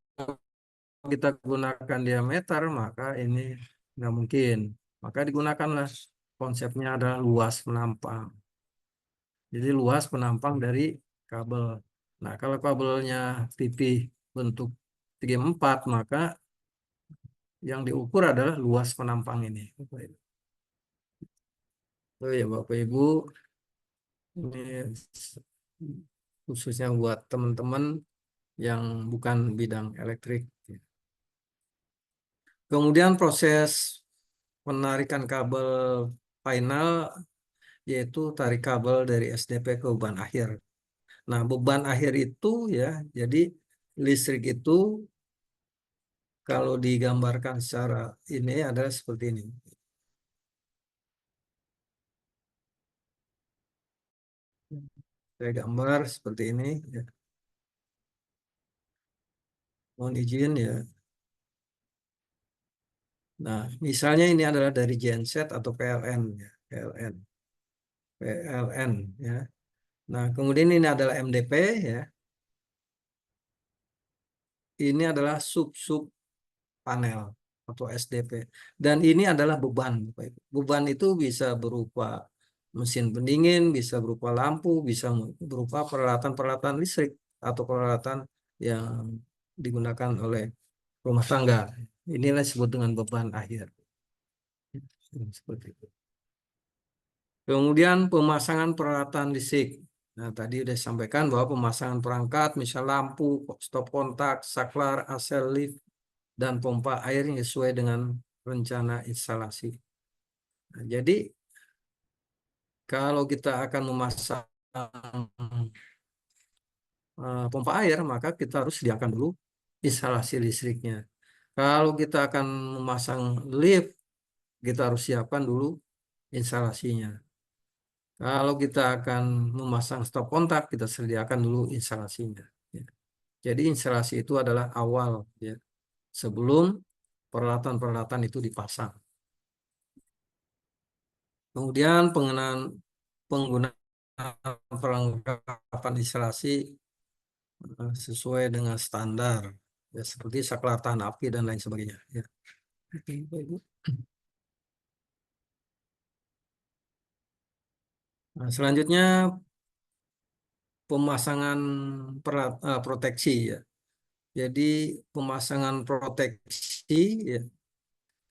kita gunakan diameter maka ini nggak mungkin. Maka digunakanlah konsepnya adalah luas penampang. Jadi luas penampang dari kabel. Nah, kalau kabelnya pipih bentuk 3/4 maka yang diukur adalah luas penampang ini. Oh ya Bapak Ibu, ini khususnya buat teman-teman yang bukan bidang elektrik. Kemudian proses penarikan kabel final yaitu tarik kabel dari SDP ke beban akhir. Nah, beban akhir itu ya, jadi listrik itu kalau digambarkan secara ini adalah seperti ini. Saya gambar seperti ini ya. Mohon izin ya. Nah, misalnya ini adalah dari genset atau PLN ya, PLN ya. Nah, kemudian ini adalah MDP ya. Ini adalah sub panel atau SDP. Dan ini adalah beban. Beban itu bisa berupa mesin pendingin, bisa berupa lampu, bisa berupa peralatan-peralatan listrik atau peralatan yang digunakan oleh rumah tangga. Inilah disebut dengan beban akhir. Seperti itu. Kemudian pemasangan peralatan listrik. Nah, tadi sudah disampaikan bahwa pemasangan perangkat, misal lampu, stop kontak, saklar, asel lift, dan pompa air yang sesuai dengan rencana instalasi. Nah, jadi kalau kita akan memasang pompa air, maka kita harus sediakan dulu instalasi listriknya. Kalau kita akan memasang lift, kita harus siapkan dulu instalasinya. Kalau kita akan memasang stop kontak, kita sediakan dulu instalasinya. Jadi instalasi itu adalah awal ya, sebelum peralatan-peralatan itu dipasang. Kemudian penggunaan perlengkapan instalasi sesuai dengan standar ya, seperti saklar tahan api dan lain sebagainya ya. Nah, selanjutnya pemasangan proteksi ya. Jadi pemasangan proteksi ya,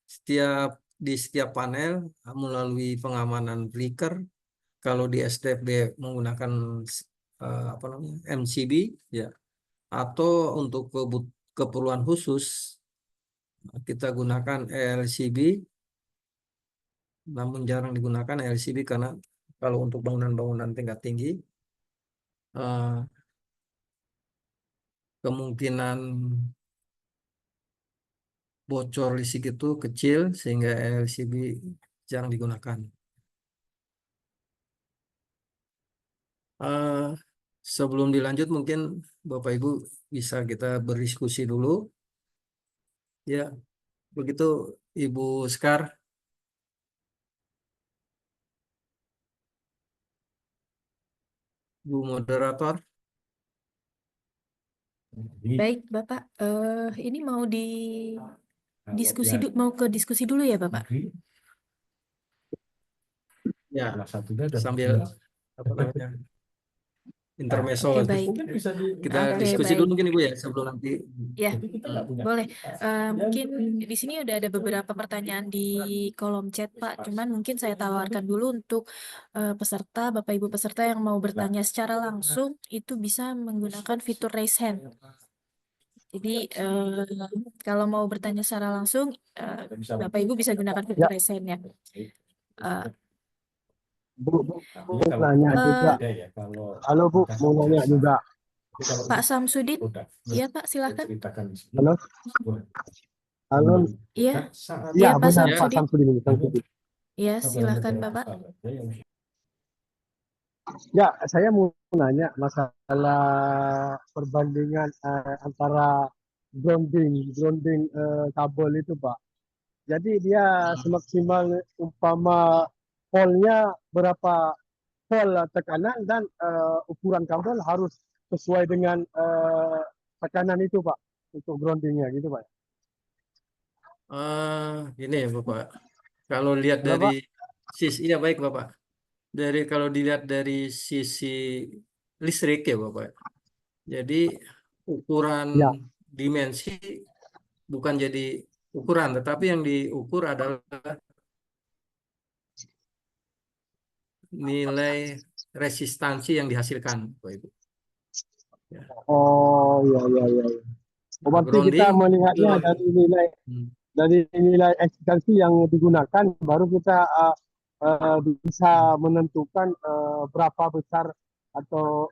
setiap di setiap panel melalui pengamanan breaker. Kalau di STFD menggunakan apa namanya MCB ya, atau untuk keperluan khusus kita gunakan LCB, namun jarang digunakan LCB karena kalau untuk bangunan-bangunan tingkat tinggi kemungkinan bocor listrik itu kecil sehingga LCB jarang digunakan. Sebelum dilanjut mungkin Bapak Ibu bisa kita berdiskusi dulu. Ya, begitu Ibu Sekar. Bu moderator. Baik, Bapak. Ini mau mau ke diskusi dulu ya, Bapak? Ya, sambil apa namanya intermezzo. Oke, baik. Kita Oke, diskusi baik. dulu mungkin Ibu ya sebelum nanti. Ya, boleh. Mungkin di sini udah ada beberapa pertanyaan di kolom chat, Pak. Cuman mungkin saya tawarkan dulu untuk peserta, Bapak Ibu peserta yang mau bertanya secara langsung, itu bisa menggunakan fitur raise hand. Jadi kalau mau bertanya secara langsung, Bapak Ibu bisa gunakan fitur raise hand ya. Bu, mau nanya juga. Halo Bu, mau nanya juga. Pak Samsudin, iya Pak, silakan. Halo, halo. Iya, Iya, Pak benar Pak Samsudin. Samsudin. Iya, silakan Bapak. Ya, saya mau nanya masalah perbandingan antara grounding kabel itu Pak. Jadi dia semaksimal umpama voltnya berapa volt tekanan dan ukuran kabel harus sesuai dengan tekanan itu Pak untuk groundingnya gitu Pak. Ini ya Bapak. Kalau lihat Halo, dari sisi, ya baik Bapak. Kalau dilihat dari sisi listrik ya Bapak. Jadi ukuran Ya. dimensi bukan jadi ukuran, tetapi yang diukur adalah nilai resistansi yang dihasilkan, Bapak Ibu. Ya. Oh, iya. Berarti kita melihatnya dari nilai eksistensi yang digunakan, baru kita bisa menentukan berapa besar atau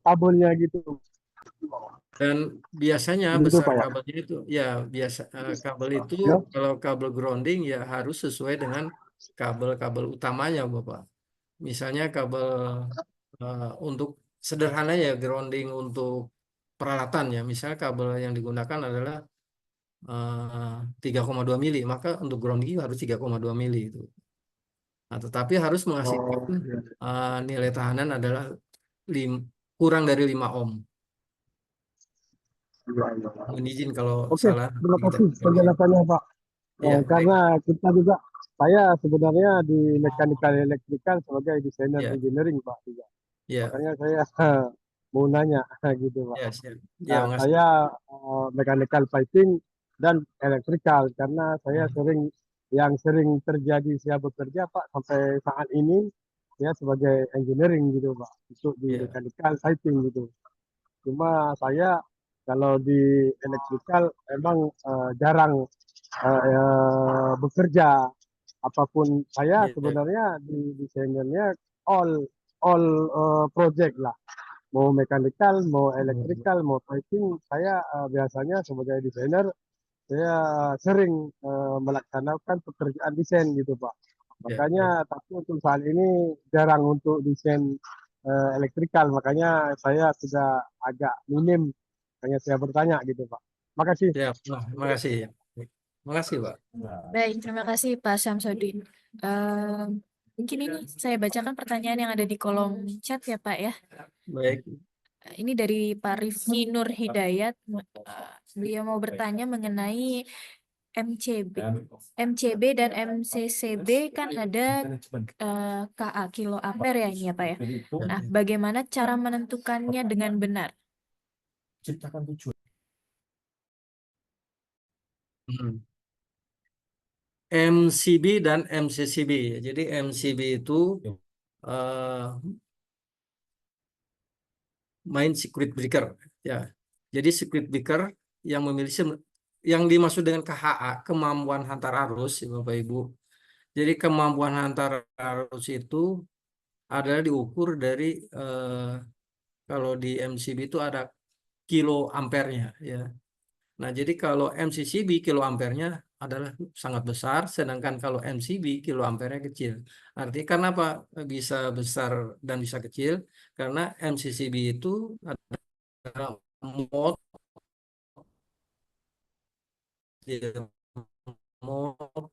kabelnya gitu. Dan biasanya Gitu, besar Pak, ya? kabelnya itu, ya biasa kabel itu Ya. kalau kabel grounding ya harus sesuai dengan kabel-kabel utamanya, Bapak. Misalnya kabel untuk sederhana ya grounding untuk peralatan ya, misalnya kabel yang digunakan adalah 3,2 mili, maka untuk grounding harus 3,2 mili itu. Nah, tetapi harus menghasilkan nilai tahanan adalah kurang dari 5 ohm. Mohon izin kalau Oke, salah. terima kasih penjelasannya Pak. Ya, Karena kita juga, saya sebenarnya di mechanical electrical sebagai desainer Ya. engineering Pak juga. Ya, Makanya saya mau nanya gitu Pak. ya, siap. Ya, makasih. Saya mechanical piping dan electrical karena saya sering terjadi saya bekerja Pak sampai saat ini ya sebagai engineering gitu Pak untuk di Ya. mechanical piping gitu. Cuma saya kalau di electrical emang jarang bekerja. Apapun saya Ya. sebenarnya di desainernya all project lah. Mau mechanical, mau electrical, mau piping, saya biasanya sebagai desainer saya sering melaksanakan pekerjaan desain gitu Pak. Makanya tapi untuk saat ini jarang untuk desain elektrikal, makanya saya sudah agak minim, makanya saya bertanya gitu Pak. Makasih. Ya, makasih. Makasih Pak. Baik, terima kasih Pak Samsudin. Mungkin ini saya bacakan pertanyaan yang ada di kolom chat ya Pak ya. Baik. Ini dari Pak Rifki Nur Hidayat. Beliau mau bertanya mengenai MCB dan MCCB kan ada KA kiloampere ya ini ya Pak ya. Nah, bagaimana cara menentukannya dengan benar? Hmm. MCB dan MCCB. Jadi MCB itu main circuit breaker, ya. Jadi circuit breaker yang memiliki yang dimaksud dengan KHA, kemampuan hantar arus, ya, Bapak Ibu. Jadi kemampuan hantar arus itu adalah diukur dari kalau di MCB itu ada kilo ampernya, ya. Nah, jadi kalau MCCB kilo ampernya adalah sangat besar, sedangkan kalau MCB kilo ampernya kecil. Artinya kenapa bisa besar dan bisa kecil? Karena MCCB itu adalah mode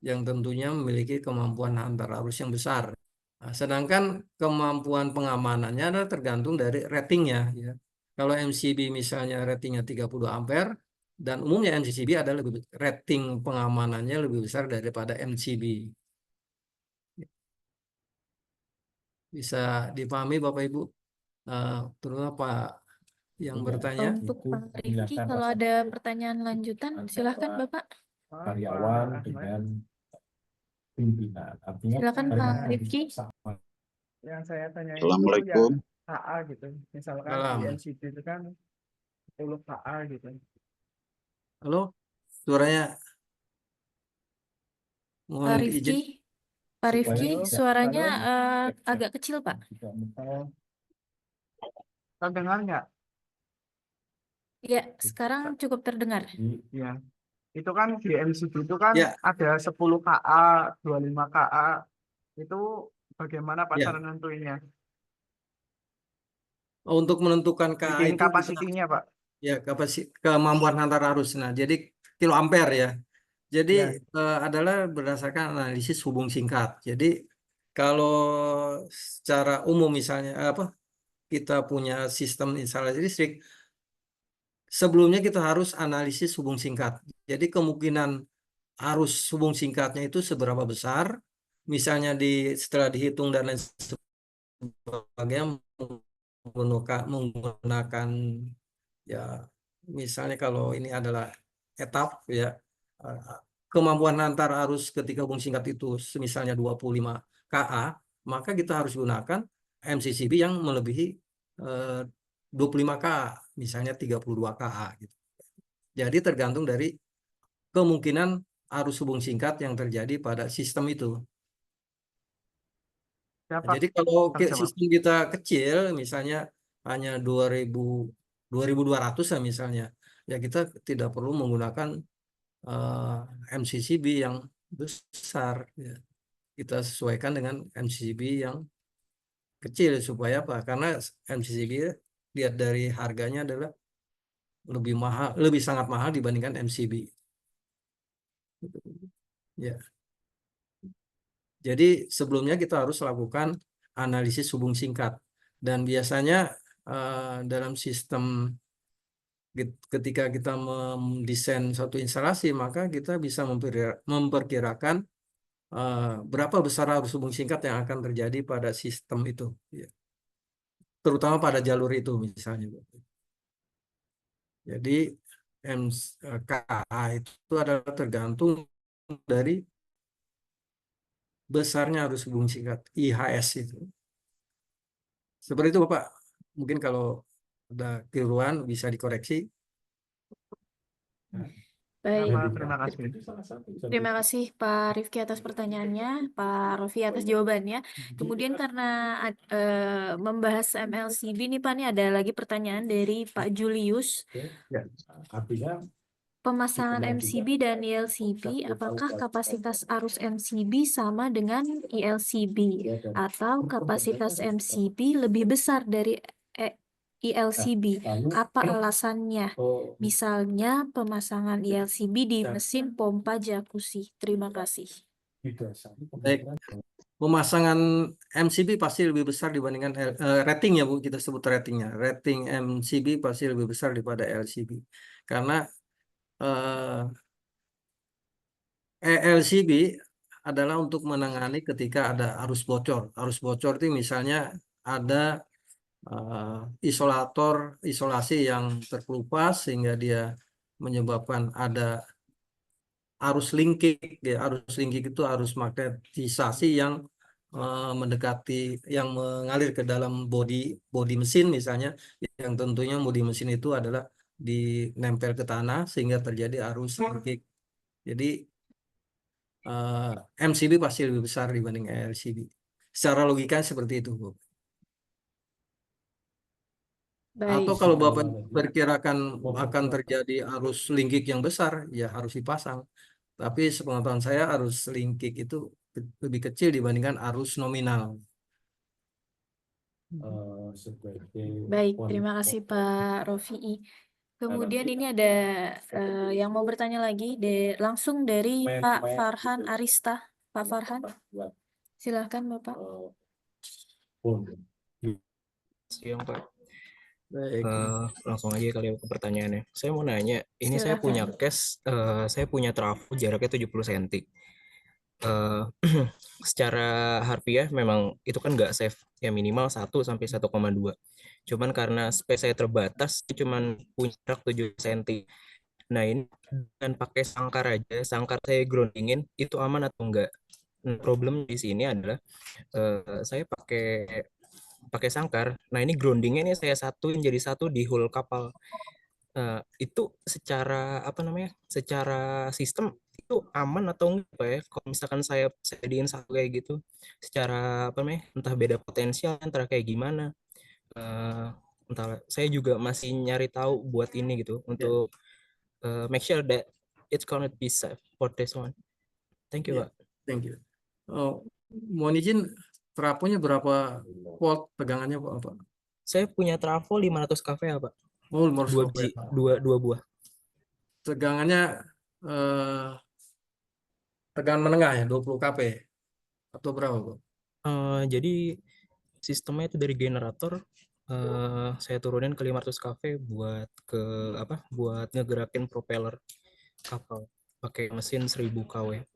yang tentunya memiliki kemampuan hantar arus yang besar. Nah, sedangkan kemampuan pengamanannya adalah tergantung dari ratingnya, ya. Kalau MCB misalnya ratingnya 30 ampere, dan umumnya MCCB ada rating pengamanannya lebih besar daripada MCB. Bisa dipahami Bapak Ibu, terutama Pak yang bertanya. Untuk Pak Rifki, kalau ada pertanyaan lanjutan, silahkan Bapak. Karyawan dengan pimpinan. Artinya Silakan Pak Rifki. Yang saya tanyain Assalamualaikum. itu ya HA gitu. Misalkan Salam. di NCT itu kan 10 HA gitu. Halo, suaranya Pak mohon izin. Rifki, Pak Rifki, Supaya- suaranya Halo. agak kecil Pak. Terdengar nggak? Ya, sekarang cukup terdengar. Ya. Itu kan di NCT itu kan Ya. ada 10 KA, 25 KA. Itu bagaimana Pak Ya. cara nentuinnya? Untuk menentukan KA Bikin itu kita- kapasitinya Pak. ya kemampuan hantar arus. Nah, jadi kilo ampere, ya. Jadi Ya. adalah berdasarkan analisis hubung singkat. Jadi kalau secara umum misalnya kita punya sistem instalasi listrik, sebelumnya kita harus analisis hubung singkat. Jadi kemungkinan arus hubung singkatnya itu seberapa besar, misalnya setelah dihitung dan lain sebagainya menggunakan ya, misalnya kalau ini adalah etap, ya, kemampuan antar arus ketika hubung singkat itu misalnya 25 KA, maka kita harus gunakan MCCB yang melebihi 25 KA, misalnya 32 KA gitu. Jadi tergantung dari kemungkinan arus hubung singkat yang terjadi pada sistem itu. Ya, Nah, Pak. jadi kalau Terjawab. sistem kita kecil, misalnya hanya 2200 ya misalnya, ya kita tidak perlu menggunakan MCCB yang besar, ya. Kita sesuaikan dengan MCCB yang kecil supaya apa? Karena MCCB lihat dari harganya adalah lebih mahal, lebih sangat mahal dibandingkan MCB. Ya. Jadi sebelumnya kita harus lakukan analisis hubung singkat, dan biasanya dalam sistem ketika kita mendesain suatu instalasi, maka kita bisa memperkirakan berapa besar arus hubung singkat yang akan terjadi pada sistem itu, ya. Terutama pada jalur itu misalnya. Jadi KA itu adalah tergantung dari besarnya arus hubung singkat, IHS itu. Seperti itu Bapak. Mungkin kalau ada keliruan bisa dikoreksi. Baik. Terima kasih. Terima kasih Pak Rifki atas pertanyaannya, Pak Rofi atas jawabannya. Kemudian karena membahas MLCB nih Pak, nih ada lagi pertanyaan dari Pak Julius. Artinya Pemasangan MCB dan ILCB, apakah kapasitas arus MCB sama dengan ILCB atau kapasitas MCB lebih besar dari ILCB? Apa alasannya? Misalnya pemasangan ILCB di mesin pompa jacuzzi. Terima kasih. Baik. Pemasangan MCB pasti lebih besar dibandingkan ratingnya, Bu, kita sebut ratingnya. Rating MCB pasti lebih besar daripada LCB. Karena ELCB adalah untuk menangani ketika ada arus bocor. Arus bocor itu misalnya ada isolasi yang terkelupas sehingga dia menyebabkan ada arus linkik ya. Arus linkik itu arus magnetisasi yang mendekati, yang mengalir ke dalam bodi mesin misalnya, yang tentunya bodi mesin itu adalah dinempel ke tanah sehingga terjadi arus linkik. Jadi MCB pasti lebih besar dibanding LCB. Secara logika seperti itu, Bu. Baik. Atau kalau Bapak perkirakan akan terjadi arus linkik yang besar, ya harus dipasang. Tapi sepengetahuan saya arus linkik itu lebih kecil dibandingkan arus nominal. Baik, terima kasih Pak Rofi'i. Kemudian ini ada yang mau bertanya lagi langsung dari Pak Farhan Arista. Pak Farhan, silahkan Bapak. Siang Pak. Baik. Langsung aja kali ke pertanyaannya. Saya mau nanya, ini saya punya Silakan. case, saya punya trafo jaraknya 70 cm. Secara harfiah memang itu kan nggak safe, ya minimal 1 sampai 1,2. Cuman karena space saya terbatas, cuman punya jarak 7 cm. Nah ini dengan pakai sangkar aja, sangkar saya groundingin, itu aman atau enggak? Nah, problem di sini adalah saya pakai sangkar. Nah ini groundingnya ini saya satuin jadi satu di hull kapal. Itu secara apa namanya? Secara sistem itu aman atau enggak Pak ya? Kalau misalkan saya jadiin satu kayak gitu, secara apa namanya? Entah beda potensial antara kayak gimana. Entah saya juga masih nyari tahu buat ini gitu untuk make sure that it's gonna be safe for this one. Thank you, Ya, Pak. thank you. Mohon izin, trafonya berapa volt tegangannya, Pak? Saya punya trafo 500 kVA, Pak. Oh, 500 Dua kV. biji, dua buah. Tegangannya tegangan menengah ya, 20 kV atau berapa, Pak? Jadi sistemnya itu dari generator saya turunin ke 500 kV buat buat ngegerakin propeller kapal pakai mesin 1000 kW.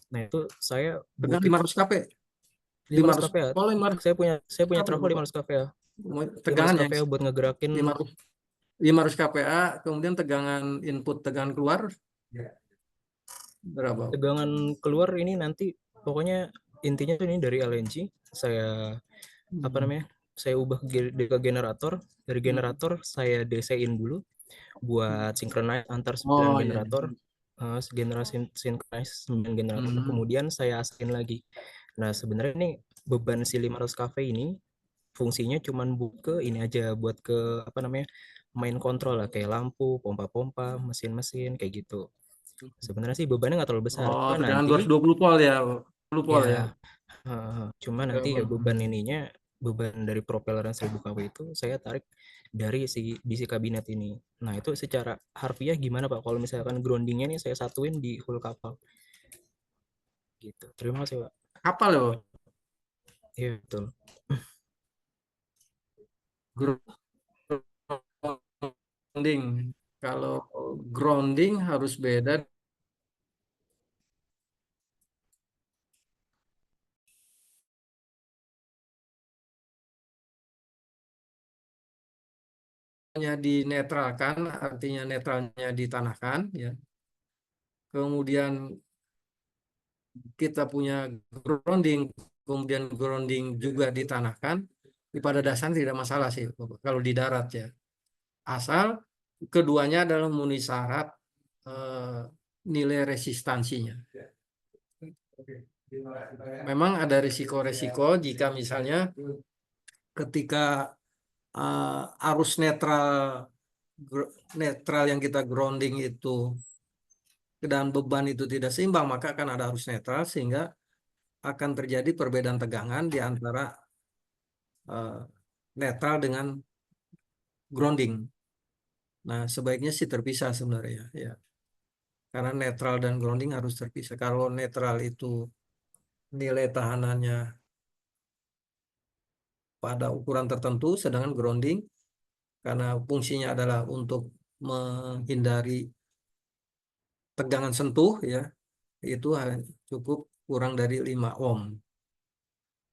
Nah, itu saya Tegangan butuh 500 kV. 500 kVA. Oh, 500 Saya punya kV, trafo Bapak. 500 kVA. 500 Tegangannya kVA buat ngegerakin 500 kPa, kemudian tegangan input, tegangan keluar berapa? tegangan keluar ini nanti pokoknya intinya tuh ini dari LNG saya apa namanya? Saya ubah ke generator. Dari generator saya DC-in dulu buat synchronize antar 9 Oh, generator. Generasi synchronize 9 generator. Kemudian saya asain lagi. Nah, sebenarnya ini beban si 500 kV ini fungsinya cuman ke ini aja buat ke apa namanya? Main kontrol lah kayak lampu, pompa-pompa, mesin-mesin kayak gitu. Sebenarnya sih bebannya nggak terlalu besar. Oh, Cuma tegangan nanti 220 volt ya, 20 volt ya. cuma nanti ya beban dari propeller 1000 kW itu saya tarik dari si DC kabinet ini. Nah itu secara harfiah gimana Pak? Kalau misalkan groundingnya nih saya satuin di hull kapal. Gitu. Terima kasih Pak. Kapal ya, Pak? Iya betul. Grounding. Kalau grounding harus beda dinetralkan, artinya netralnya ditanahkan ya. Kemudian kita punya grounding, kemudian grounding juga ditanahkan, pada dasarnya tidak masalah sih kalau di darat ya. Asal keduanya adalah memenuhi syarat nilai resistansinya. Memang ada risiko-risiko jika misalnya ketika arus netral yang kita grounding itu dan beban itu tidak seimbang, maka akan ada arus netral sehingga akan terjadi perbedaan tegangan di antara netral dengan grounding. Nah, sebaiknya sih terpisah sebenarnya ya. Karena netral dan grounding harus terpisah. Kalau netral itu nilai tahanannya pada ukuran tertentu, sedangkan grounding karena fungsinya adalah untuk menghindari tegangan sentuh ya, itu cukup kurang dari 5 ohm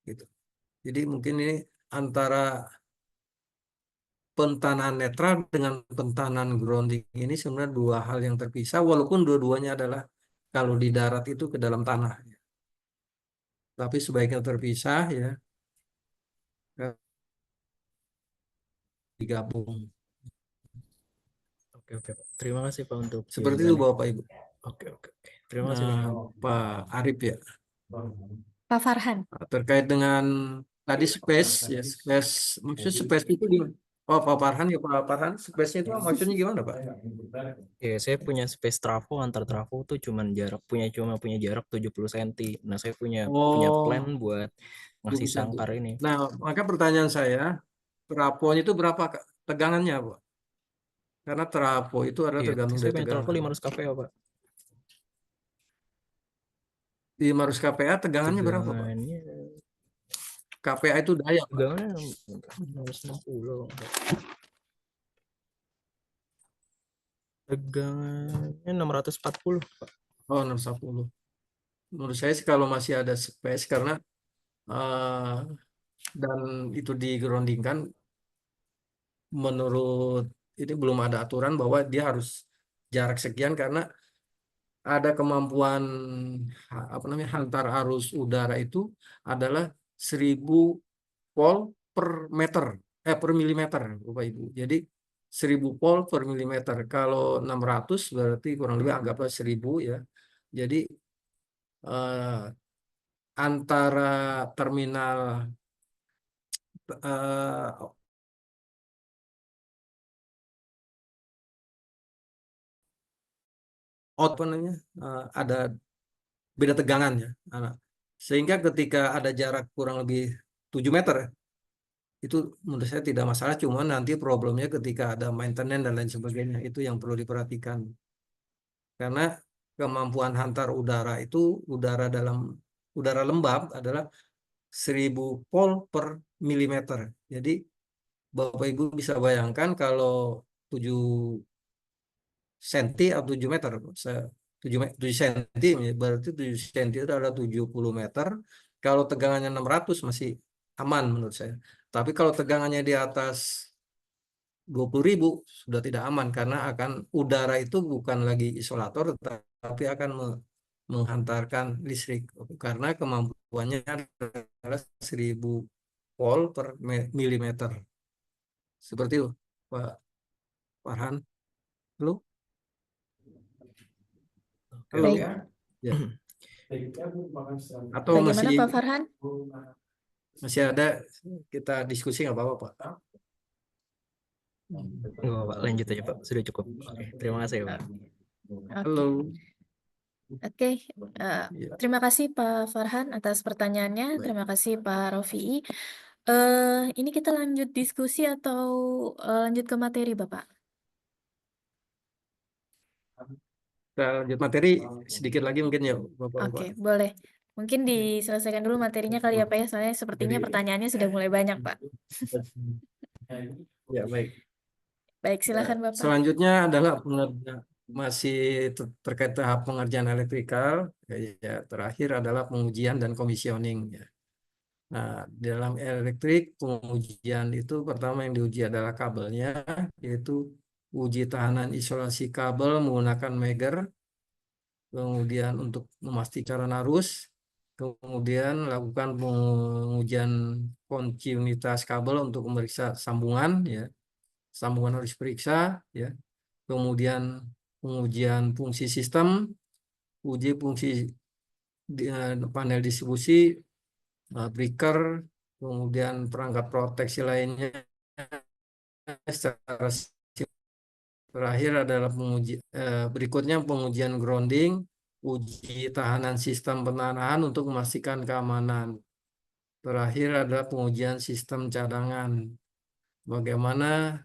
gitu. Jadi mungkin ini antara pentanan netral dengan pentanan grounding ini sebenarnya dua hal yang terpisah, walaupun dua-duanya adalah kalau di darat itu ke dalam tanah. Tapi sebaiknya terpisah ya, digabung. Oke, oke, Pak. Terima kasih Pak untuk Seperti itu jawabannya. Bapak Ibu. Oke, oke, oke. Terima kasih Pak. Nah, Pak Arif ya, Pak Farhan. terkait dengan tadi space ya, space maksud space itu gimana? Oh, Pak Farhan ya, Pak Farhan, space-nya itu maksudnya gimana, Pak? Ya, saya punya space trafo, antar trafo tuh cuma punya jarak 70 cm. Nah, saya punya plan Oh, buat ngasih sangkar ini. nah, maka pertanyaan saya, trafonya itu berapa tegangannya, Pak? Karena trafo itu adalah Iya, tergantung saya dari punya trafo tegangan. 500 kPa, Pak. Di Marus KPA tegangannya berapa, Pak? Tegangannya KPA itu daya, Pak. tegangannya 660. Tegangannya 640, Pak. Oh, 610. Menurut saya sih kalau masih ada space karena dan itu digerondingkan, menurut ini belum ada aturan bahwa dia harus jarak sekian karena ada kemampuan apa namanya hantar arus udara itu adalah 1000 volt per meter per milimeter Bapak Ibu. Jadi 1000 volt per milimeter. Kalau 600 berarti kurang lebih anggaplah 1000 ya. Jadi eh, antara terminal eh, apa namanya ada beda tegangannya. Sehingga ketika ada jarak kurang lebih 7 meter itu menurut saya tidak masalah, cuma nanti problemnya ketika ada maintenance dan lain sebagainya itu yang perlu diperhatikan. Karena kemampuan hantar udara itu udara lembab adalah 1000 volt per milimeter. Jadi Bapak Ibu bisa bayangkan kalau 7 senti atau 7 meter. 7 senti berarti 7 senti itu adalah 70 meter. Kalau tegangannya 600 masih aman menurut saya. Tapi kalau tegangannya di atas 20.000 sudah tidak aman karena akan udara itu bukan lagi isolator tapi akan menghantarkan listrik karena kemampuannya adalah 1000 volt per milimeter. Seperti itu, Pak Farhan. Halo? Halo? Baik. Ya. Atau Bagaimana Pak Farhan? masih ada kita diskusi nggak apa-apa, Pak? Enggak, Pak. Lanjut aja, Pak. Sudah cukup. Oke, terima kasih, Pak. Halo. Oke, terima kasih Pak Farhan atas pertanyaannya. Baik. Terima kasih Pak Rofi'i. Ini kita lanjut diskusi atau lanjut ke materi, Bapak? Kita lanjut materi sedikit lagi mungkin ya, Bapak-Bapak. Oke, boleh. Mungkin diselesaikan dulu materinya kali ya, Pak ya. Soalnya sepertinya pertanyaannya sudah mulai banyak, Pak. Ya, baik. Baik, silakan Bapak. Selanjutnya adalah masih terkait tahap pengerjaan elektrikal. Ya, terakhir adalah pengujian dan komisioning. Ya. Nah, dalam elektrik pengujian itu pertama yang diuji adalah kabelnya, yaitu uji tahanan isolasi kabel menggunakan Megger. Kemudian untuk memastikan cara arus, kemudian lakukan pengujian kontinuitas kabel untuk memeriksa sambungan, ya, sambungan harus diperiksa, ya. Kemudian pengujian fungsi sistem, uji fungsi panel distribusi, breaker, kemudian perangkat proteksi lainnya. Secara terakhir adalah berikutnya pengujian grounding, uji tahanan sistem penahanan untuk memastikan keamanan. Terakhir adalah pengujian sistem cadangan. Bagaimana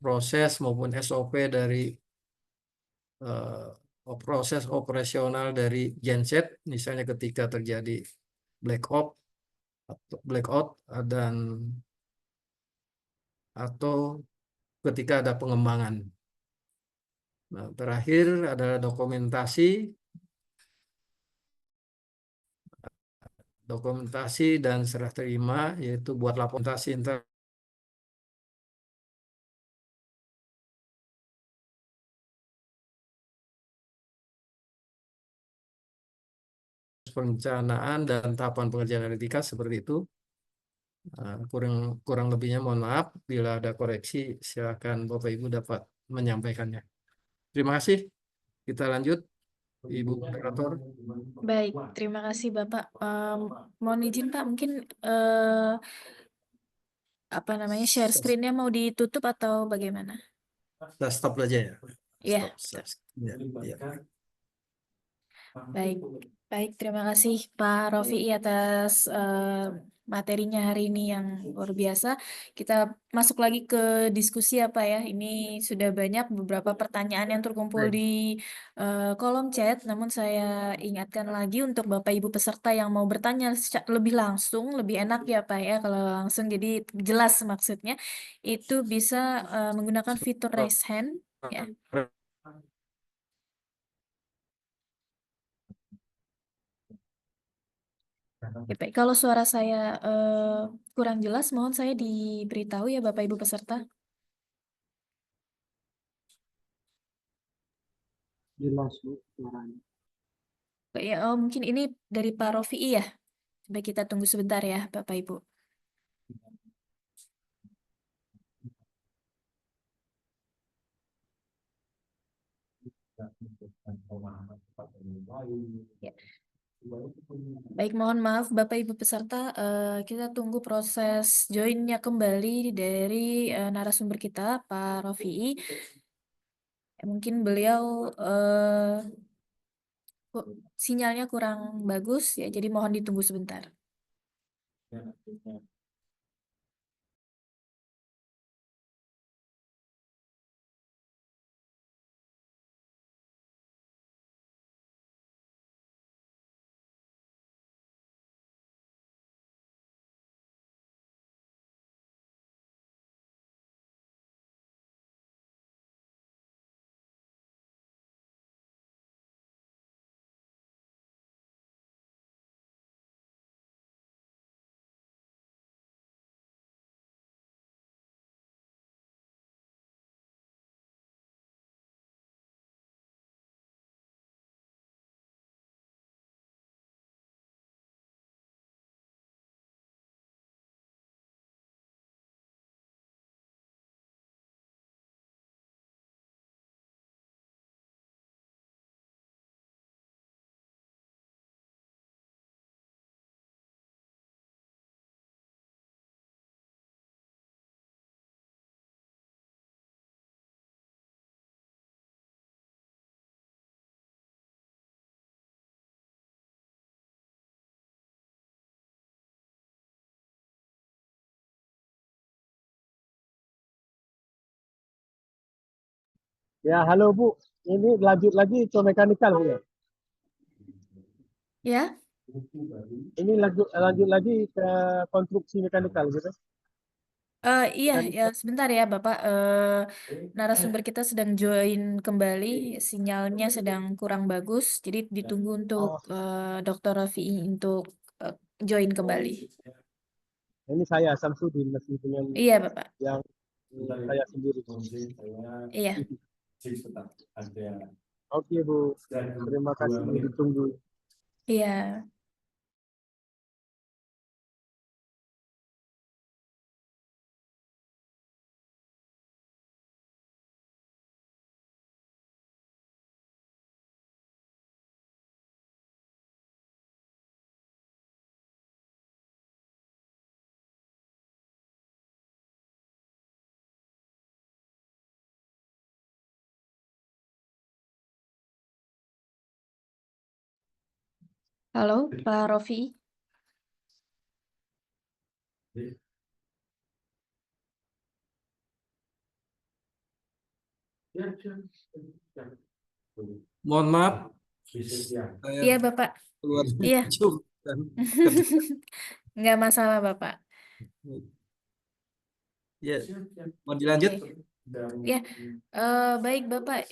proses maupun SOP dari proses operasional dari genset, misalnya ketika terjadi blackout dan atau ketika ada pengembangan. Nah, terakhir adalah dokumentasi dan serah terima, yaitu buat laporan perencanaan dan tahapan pengerjaan analitika seperti itu. Kurang lebihnya mohon maaf. Bila ada koreksi, silakan Bapak Ibu dapat menyampaikannya. Terima kasih. Kita lanjut, Ibu Moderator. Baik, terima kasih Bapak. Mohon izin Pak, mungkin apa namanya share screen-nya mau ditutup atau bagaimana? Kita stop aja ya. Iya, Stop. betul. Ya, ya. Baik, baik. Terima kasih Pak Rofi'i atas materinya hari ini yang luar biasa. Kita masuk lagi ke diskusi apa ya. Ini sudah banyak beberapa pertanyaan yang terkumpul Baik. di kolom chat. Namun saya ingatkan lagi untuk Bapak Ibu peserta yang mau bertanya lebih langsung, lebih enak ya Pak ya kalau langsung. Jadi jelas maksudnya. Itu bisa menggunakan fitur raise hand. Ya. Ya, baik. Kalau suara saya kurang jelas, mohon saya diberitahu ya Bapak Ibu peserta. Jelas Bu suaranya. Ya, oh, mungkin ini dari Pak Rofi'i ya. Coba kita tunggu sebentar ya Bapak Ibu. Ya. Baik, mohon maaf Bapak Ibu peserta, kita tunggu proses joinnya kembali dari narasumber kita, Pak Rofi'i. Mungkin beliau sinyalnya kurang bagus ya, jadi mohon ditunggu sebentar. Ya, halo Bu. Ini lanjut lagi ke mekanikal Bu ya. Ya. Ini lanjut lagi ke konstruksi mekanikal gitu. Iya, ya sebentar ya Bapak. Narasumber kita sedang join kembali, sinyalnya sedang kurang bagus, jadi ditunggu untuk Dr. Rafi'i untuk join kembali. Ini saya Samsudin masih dengan Iya Bapak. yang saya sendiri. Iya. Oke Bu, terima kasih ditunggu. Iya. Halo, Pak Rofi. Mohon maaf. Iya Bapak. Keluar Iya. Zoom dan Nggak masalah Bapak. ya, mau dilanjut? Ya, baik Bapak.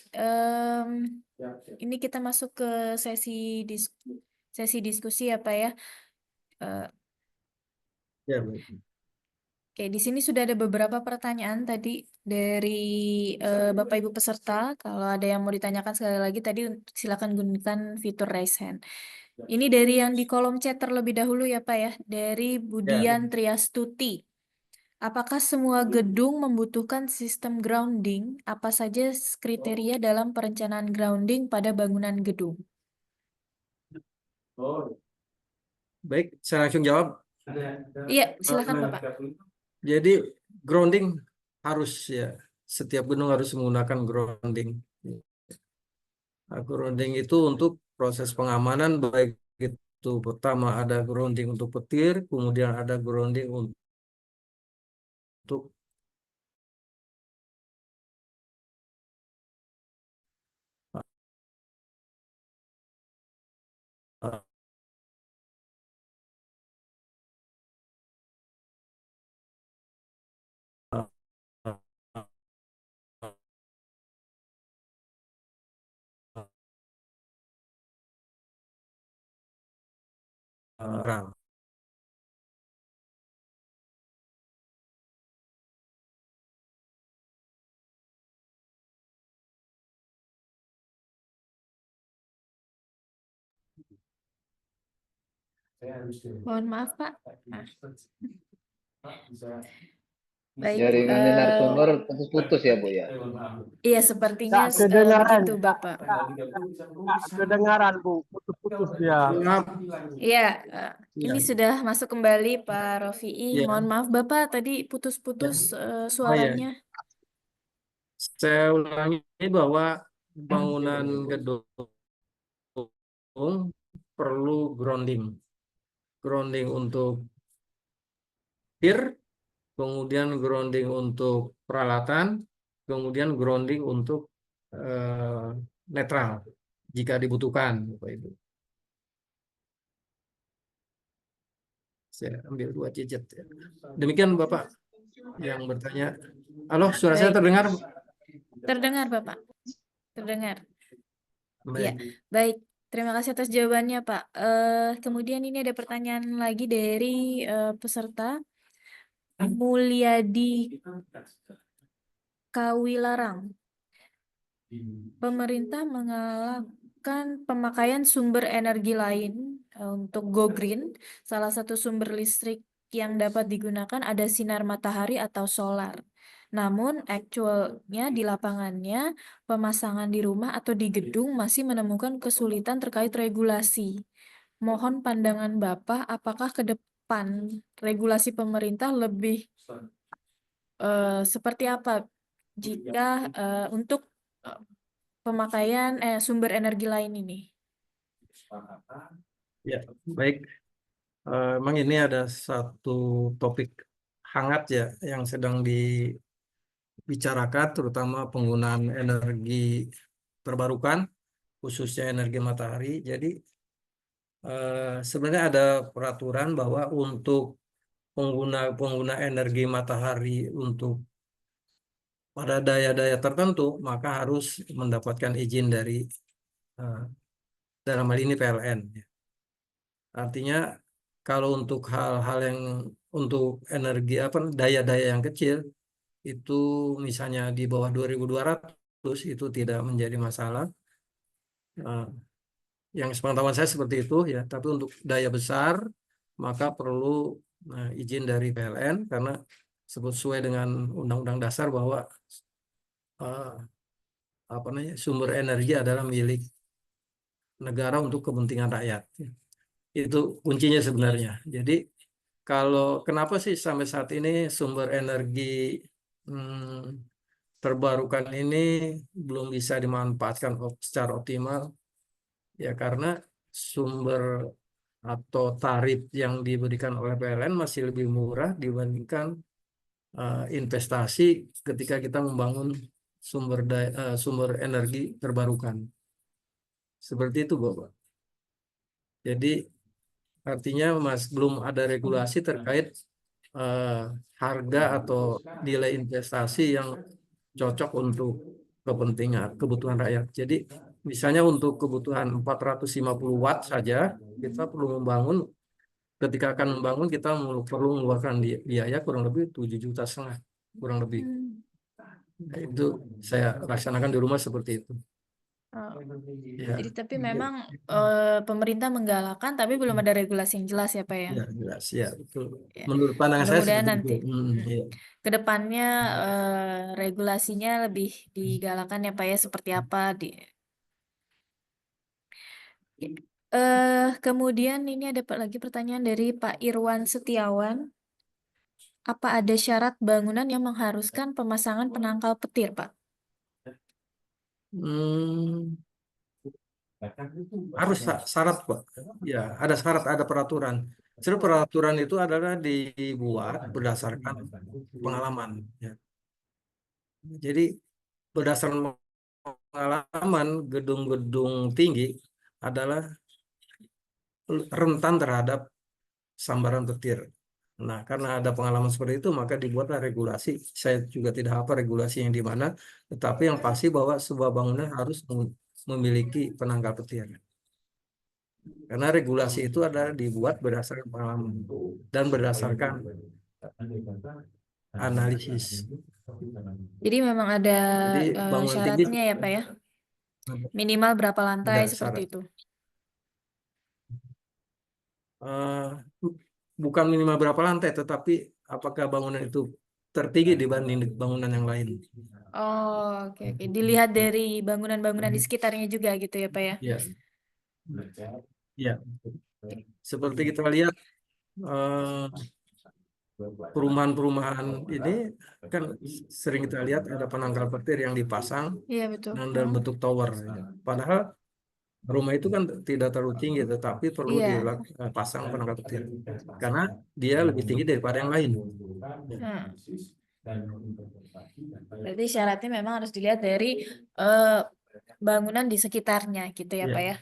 Ini kita masuk ke sesi diskusi ya Pak ya. Ya, baik. Oke, di sini sudah ada beberapa pertanyaan tadi dari Bapak Ibu peserta. Kalau ada yang mau ditanyakan sekali lagi tadi silakan gunakan fitur raise hand. Ini dari yang di kolom chat terlebih dahulu ya Pak ya, dari Budian Triastuti. Apakah semua gedung membutuhkan sistem grounding? Apa saja kriteria dalam perencanaan grounding pada bangunan gedung? Baik, saya langsung jawab. Iya, silakan Bapak. Jadi grounding harus ya, setiap gedung harus menggunakan grounding. Nah, grounding itu untuk proses pengamanan, baik itu pertama ada grounding untuk petir, kemudian ada grounding untuk uh, uh, uh, rang. Mohon maaf Pak. Baik, Jaringannya narasumber putus-putus ya, Bu ya. iya sepertinya Nggak kedengaran, begitu Bapak. nggak kedengaran Bu, putus-putus dia. Maaf, Iya, ya, ini sudah masuk kembali Pak Rofi'i. ya, Mohon maaf Bapak, tadi ya. putus-putus Oh ya, suaranya. saya ulangi bahwa bangunan gedung perlu grounding. Grounding untuk pier, kemudian grounding untuk peralatan, kemudian grounding untuk netral jika dibutuhkan, Bapak Ibu. Saya ambil 2 gadget. Ya. Demikian Bapak yang bertanya. Halo, suara saya Baik. terdengar? Terdengar Bapak, terdengar. Ya, Baik. baik. Terima kasih atas jawabannya Pak. Kemudian ini ada pertanyaan lagi dari peserta Mulyadi Kawilarang. Pemerintah mengalahkan pemakaian sumber energi lain untuk go green. Salah satu sumber listrik yang dapat digunakan ada sinar matahari atau solar. Namun, actualnya di lapangannya, pemasangan di rumah atau di gedung masih menemukan kesulitan terkait regulasi. Mohon pandangan Bapak, apakah ke depan regulasi pemerintah lebih seperti apa jika untuk pemakaian sumber energi lain ini? Ya, baik. Memang ini ada satu topik hangat ya yang sedang dibicarakan, terutama penggunaan energi terbarukan, khususnya energi matahari. Jadi sebenarnya ada peraturan bahwa untuk pengguna energi matahari untuk pada daya-daya tertentu maka harus mendapatkan izin dari dalam hal ini PLN. Artinya kalau untuk hal-hal yang untuk energi daya-daya yang kecil itu misalnya di bawah 2.200 itu tidak menjadi masalah. Yang sepengetahuan saya seperti itu ya. Tapi untuk daya besar maka perlu izin dari PLN karena sesuai dengan Undang-Undang Dasar bahwa sumber energi adalah milik negara untuk kepentingan rakyat. Itu kuncinya sebenarnya. Jadi kalau kenapa sih sampai saat ini sumber energi terbarukan ini belum bisa dimanfaatkan secara optimal? Ya karena sumber atau tarif yang diberikan oleh PLN masih lebih murah dibandingkan investasi ketika kita membangun sumber energi terbarukan. Seperti itu, Bapak. Jadi artinya belum ada regulasi terkait harga atau nilai investasi yang cocok untuk kebutuhan rakyat. Jadi misalnya untuk kebutuhan 450 watt saja kita perlu membangun, ketika akan membangun kita perlu mengeluarkan biaya kurang lebih 7,5 juta kurang lebih. Nah, itu saya laksanakan di rumah seperti itu. Oh, Ya, jadi tapi memang pemerintah menggalakkan, tapi belum ada regulasi yang jelas ya Pak ya. ya jelas ya betul. Ya. Menurut pandangan saya Mudah-mudahan seperti nanti itu. Iya. ke depannya regulasinya lebih digalakan ya Pak ya, seperti apa di. Kemudian ini ada lagi pertanyaan dari Pak Irwan Setiawan. Apa ada syarat bangunan yang mengharuskan pemasangan penangkal petir, Pak? Hmm, harus syarat Pak. Ya, ada syarat, ada peraturan. Jadi peraturan itu adalah dibuat berdasarkan pengalaman. Ya. Jadi berdasarkan pengalaman gedung-gedung tinggi adalah rentan terhadap sambaran petir. Nah, karena ada pengalaman seperti itu, maka dibuatlah regulasi. Saya juga tidak hafal regulasi yang di mana, tetapi yang pasti bahwa sebuah bangunan harus memiliki penangkal petir. Karena regulasi itu adalah dibuat berdasarkan pengalaman dan berdasarkan analisis. Jadi memang ada Jadi bangunan tinggi syaratnya ya, Pak ya? Minimal berapa lantai ada seperti syarat. itu? Bukan minimal berapa lantai, tetapi apakah bangunan itu tertinggi dibanding bangunan yang lain. Oh, oke. Dilihat dari bangunan-bangunan di sekitarnya juga gitu ya, Pak ya? Ya, ya. Seperti kita lihat perumahan-perumahan ini kan sering kita lihat ada penangkal petir yang dipasang Iya, betul. dalam bentuk tower. Padahal rumah itu kan tidak terlalu tinggi, tetapi perlu Iya. dipasang penangkal petir karena dia lebih tinggi daripada yang lain. Berarti syaratnya memang harus dilihat dari bangunan di sekitarnya gitu ya, Ya. Pak ya?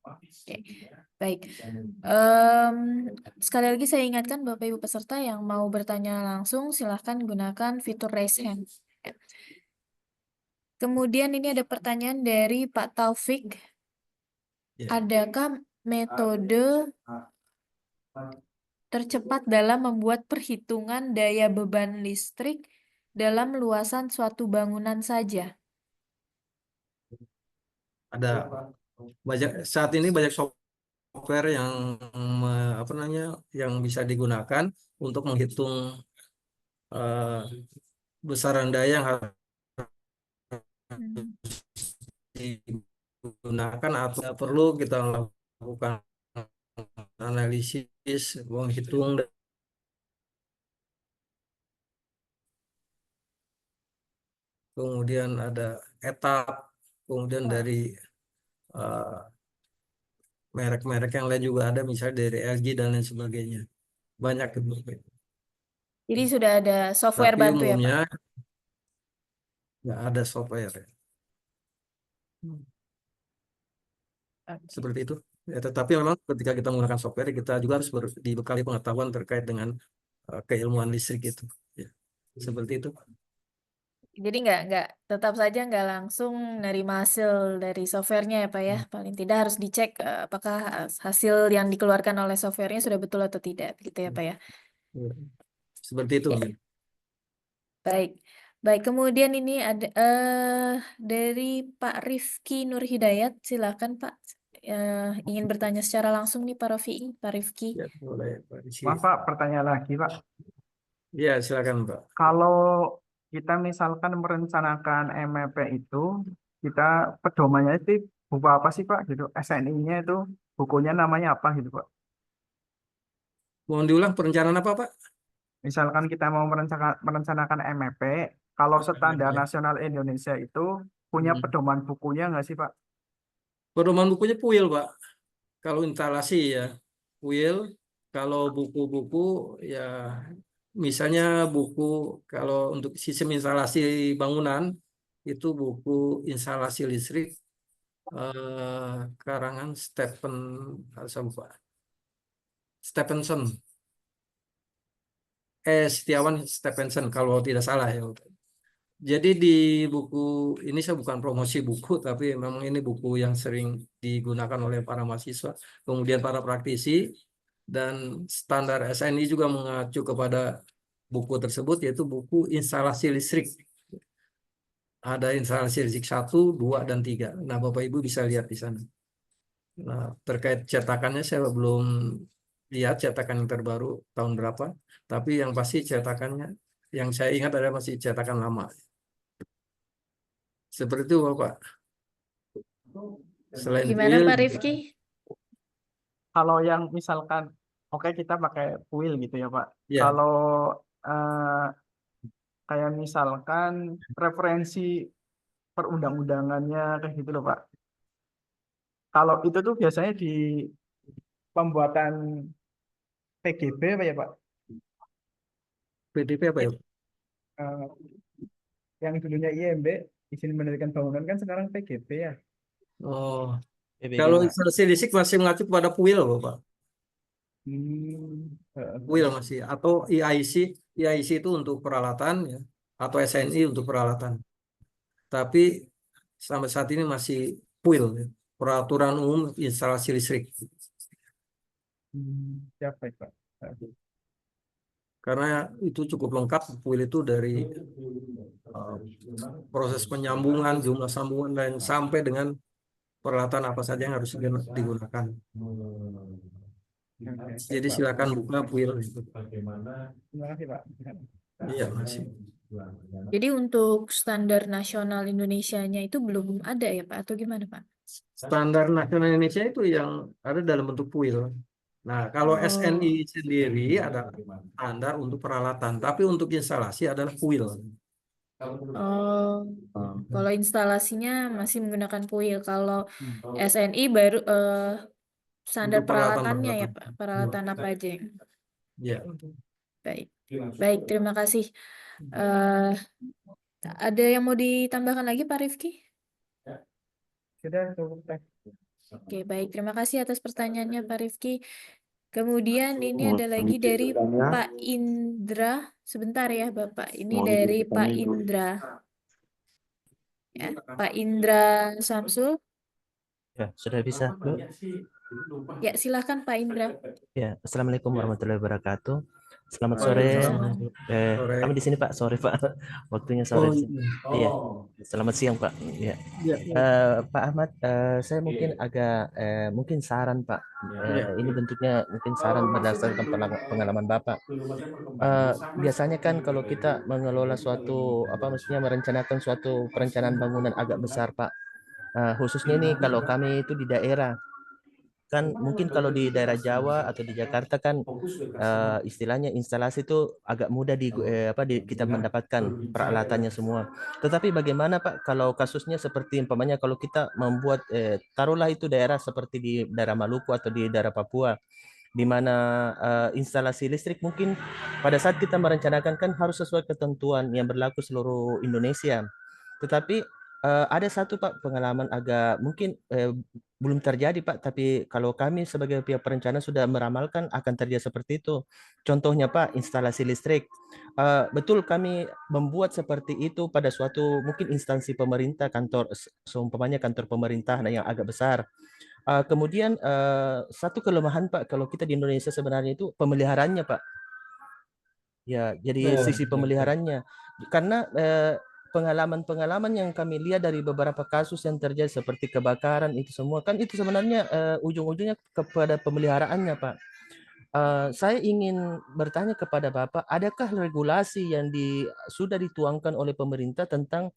Oke, baik. Sekali lagi saya ingatkan Bapak Ibu peserta yang mau bertanya langsung silahkan gunakan fitur raise hand. Kemudian ini ada pertanyaan dari Pak Taufik. Ya. Adakah metode tercepat dalam membuat perhitungan daya beban listrik dalam luasan suatu bangunan saja? Ada saat ini banyak software yang yang bisa digunakan untuk menghitung besaran daya yang harus digunakan atau perlu kita lakukan analisis, menghitung. Kemudian ada etap, kemudian dari merek-merek yang lain juga ada, misalnya dari LG dan lain sebagainya. Banyak. Jadi sudah ada software Tapi bantu ya, Pak? umumnya nggak ada software. Seperti itu. Ya, tetapi memang ketika kita menggunakan software, kita juga harus dibekali pengetahuan terkait dengan keilmuan listrik itu. Ya, seperti itu. Jadi nggak tetap saja nggak langsung nerima hasil dari softwarenya ya Pak ya. Paling tidak harus dicek apakah hasil yang dikeluarkan oleh softwarenya sudah betul atau tidak, gitu ya Pak ya. Seperti itu. Ya. Baik, baik. Kemudian ini ada dari Pak Rifki Nur Hidayat, silakan Pak. Ingin bertanya secara langsung nih Pak Rifki. Ya, boleh, Pak. Maaf Pak, pertanyaan lagi Pak. Ya, silakan Pak. Kalau kita misalkan merencanakan MEP itu, kita pedomannya itu buku apa sih Pak? Gitu. SNI-nya itu bukunya namanya apa gitu Pak? Mohon diulang perencanaan apa Pak? Misalkan kita mau merencanakan MEP, kalau standar nasional Indonesia itu punya pedoman bukunya nggak sih Pak? Pedoman bukunya PUIL Pak. Kalau instalasi ya PUIL. Kalau buku-buku ya misalnya buku kalau untuk sistem instalasi bangunan itu buku instalasi listrik karangan Stephenson. Setiawan Stephenson kalau tidak salah ya. Jadi di buku ini saya bukan promosi buku, tapi memang ini buku yang sering digunakan oleh para mahasiswa, kemudian para praktisi, dan standar SNI juga mengacu kepada buku tersebut, yaitu buku instalasi listrik. ada instalasi listrik 1, 2, dan 3. Nah, Bapak Ibu bisa lihat di sana. Nah, terkait cetakannya saya belum lihat cetakan yang terbaru tahun berapa, tapi yang pasti cetakannya yang saya ingat adalah masih cetakan lama. Seperti itu, Bapak. Selain Gimana kuil, Pak Rifki? Kalau yang misalkan, oke kita pakai kuil gitu ya Pak. ya, Kalau eh, kayak misalkan referensi perundang-undangannya kayak gitu loh Pak. Kalau itu tuh biasanya di pembuatan PGB apa ya Pak? PDP apa ya? Eh, yang dulunya IMB, izin mendirikan bangunan kan sekarang PGB ya. Oh, PBG, kalau Pak. instalasi listrik masih mengacu pada kuil, Bapak. Kuil masih, atau EIC. EIC itu untuk peralatan, ya, atau SNI untuk peralatan. Tapi sampai saat ini masih kuil, ya. Peraturan Umum Instalasi Listrik. Siapa ya Pak? Karena itu cukup lengkap, kuil itu dari proses penyambungan, jumlah sambungan, dan sampai dengan peralatan apa saja yang harus digunakan. Jadi Pak. silakan buka kuil itu. Terima kasih Pak. Iya, masih. Jadi untuk standar nasional Indonesianya itu belum ada ya Pak, atau gimana Pak? Standar nasional Indonesia itu yang ada dalam bentuk kuil. Nah, kalau Oh. SNI sendiri ada standar untuk peralatan, tapi untuk instalasi adalah kuil. Oh, kalau instalasinya masih menggunakan kuil. Kalau SNI baru standar Untuk peralatan, peralatannya ya Pak, peralatan apa aja? Ya. Baik, baik, terima kasih. Ada yang mau ditambahkan lagi Pak Rifki? Sudah cukup teh. Oke, baik, terima kasih atas pertanyaannya Pak Rifki. Kemudian ini ada lagi dari Pak Indra. Sebentar ya Bapak, ini dari Pak Indra. Ya, Pak Indra Samsul. Ya, sudah bisa, Bu. Ya, silakan Pak Indra. Ya, Assalamualaikum warahmatullahi wabarakatuh. Selamat Waalaikumsalam. sore. Kami di sini Pak, sore Pak. Waktunya sore di sini. Iya. Selamat siang Pak. Ya. Pak Ahmad, saya mungkin agak mungkin saran Pak. Ini bentuknya mungkin saran berdasarkan pengalaman Bapak. Biasanya kan kalau kita mengelola suatu maksudnya merencanakan suatu perencanaan bangunan agak besar Pak. Khususnya nih kalau kami itu di daerah. Kan mungkin kalau di daerah Jawa atau di Jakarta kan istilahnya instalasi itu agak mudah kita mendapatkan peralatannya semua. Tetapi bagaimana Pak kalau kasusnya seperti umpamanya kalau kita membuat taruhlah itu daerah seperti di daerah Maluku atau di daerah Papua, di mana instalasi listrik mungkin pada saat kita merencanakan kan harus sesuai ketentuan yang berlaku seluruh Indonesia. Tetapi ada satu Pak pengalaman agak mungkin belum terjadi Pak, tapi kalau kami sebagai pihak perencana sudah meramalkan akan terjadi seperti itu. Contohnya Pak, instalasi listrik. Betul kami membuat seperti itu pada suatu mungkin instansi pemerintah, kantor seumpamanya kantor pemerintah yang agak besar. Kemudian satu kelemahan Pak kalau kita di Indonesia sebenarnya itu pemeliharaannya Pak. Ya, jadi sisi pemeliharaannya karena pengalaman-pengalaman yang kami lihat dari beberapa kasus yang terjadi seperti kebakaran itu semua kan itu sebenarnya ujung-ujungnya kepada pemeliharaannya Pak. Saya ingin bertanya kepada Bapak, adakah regulasi yang sudah dituangkan oleh pemerintah tentang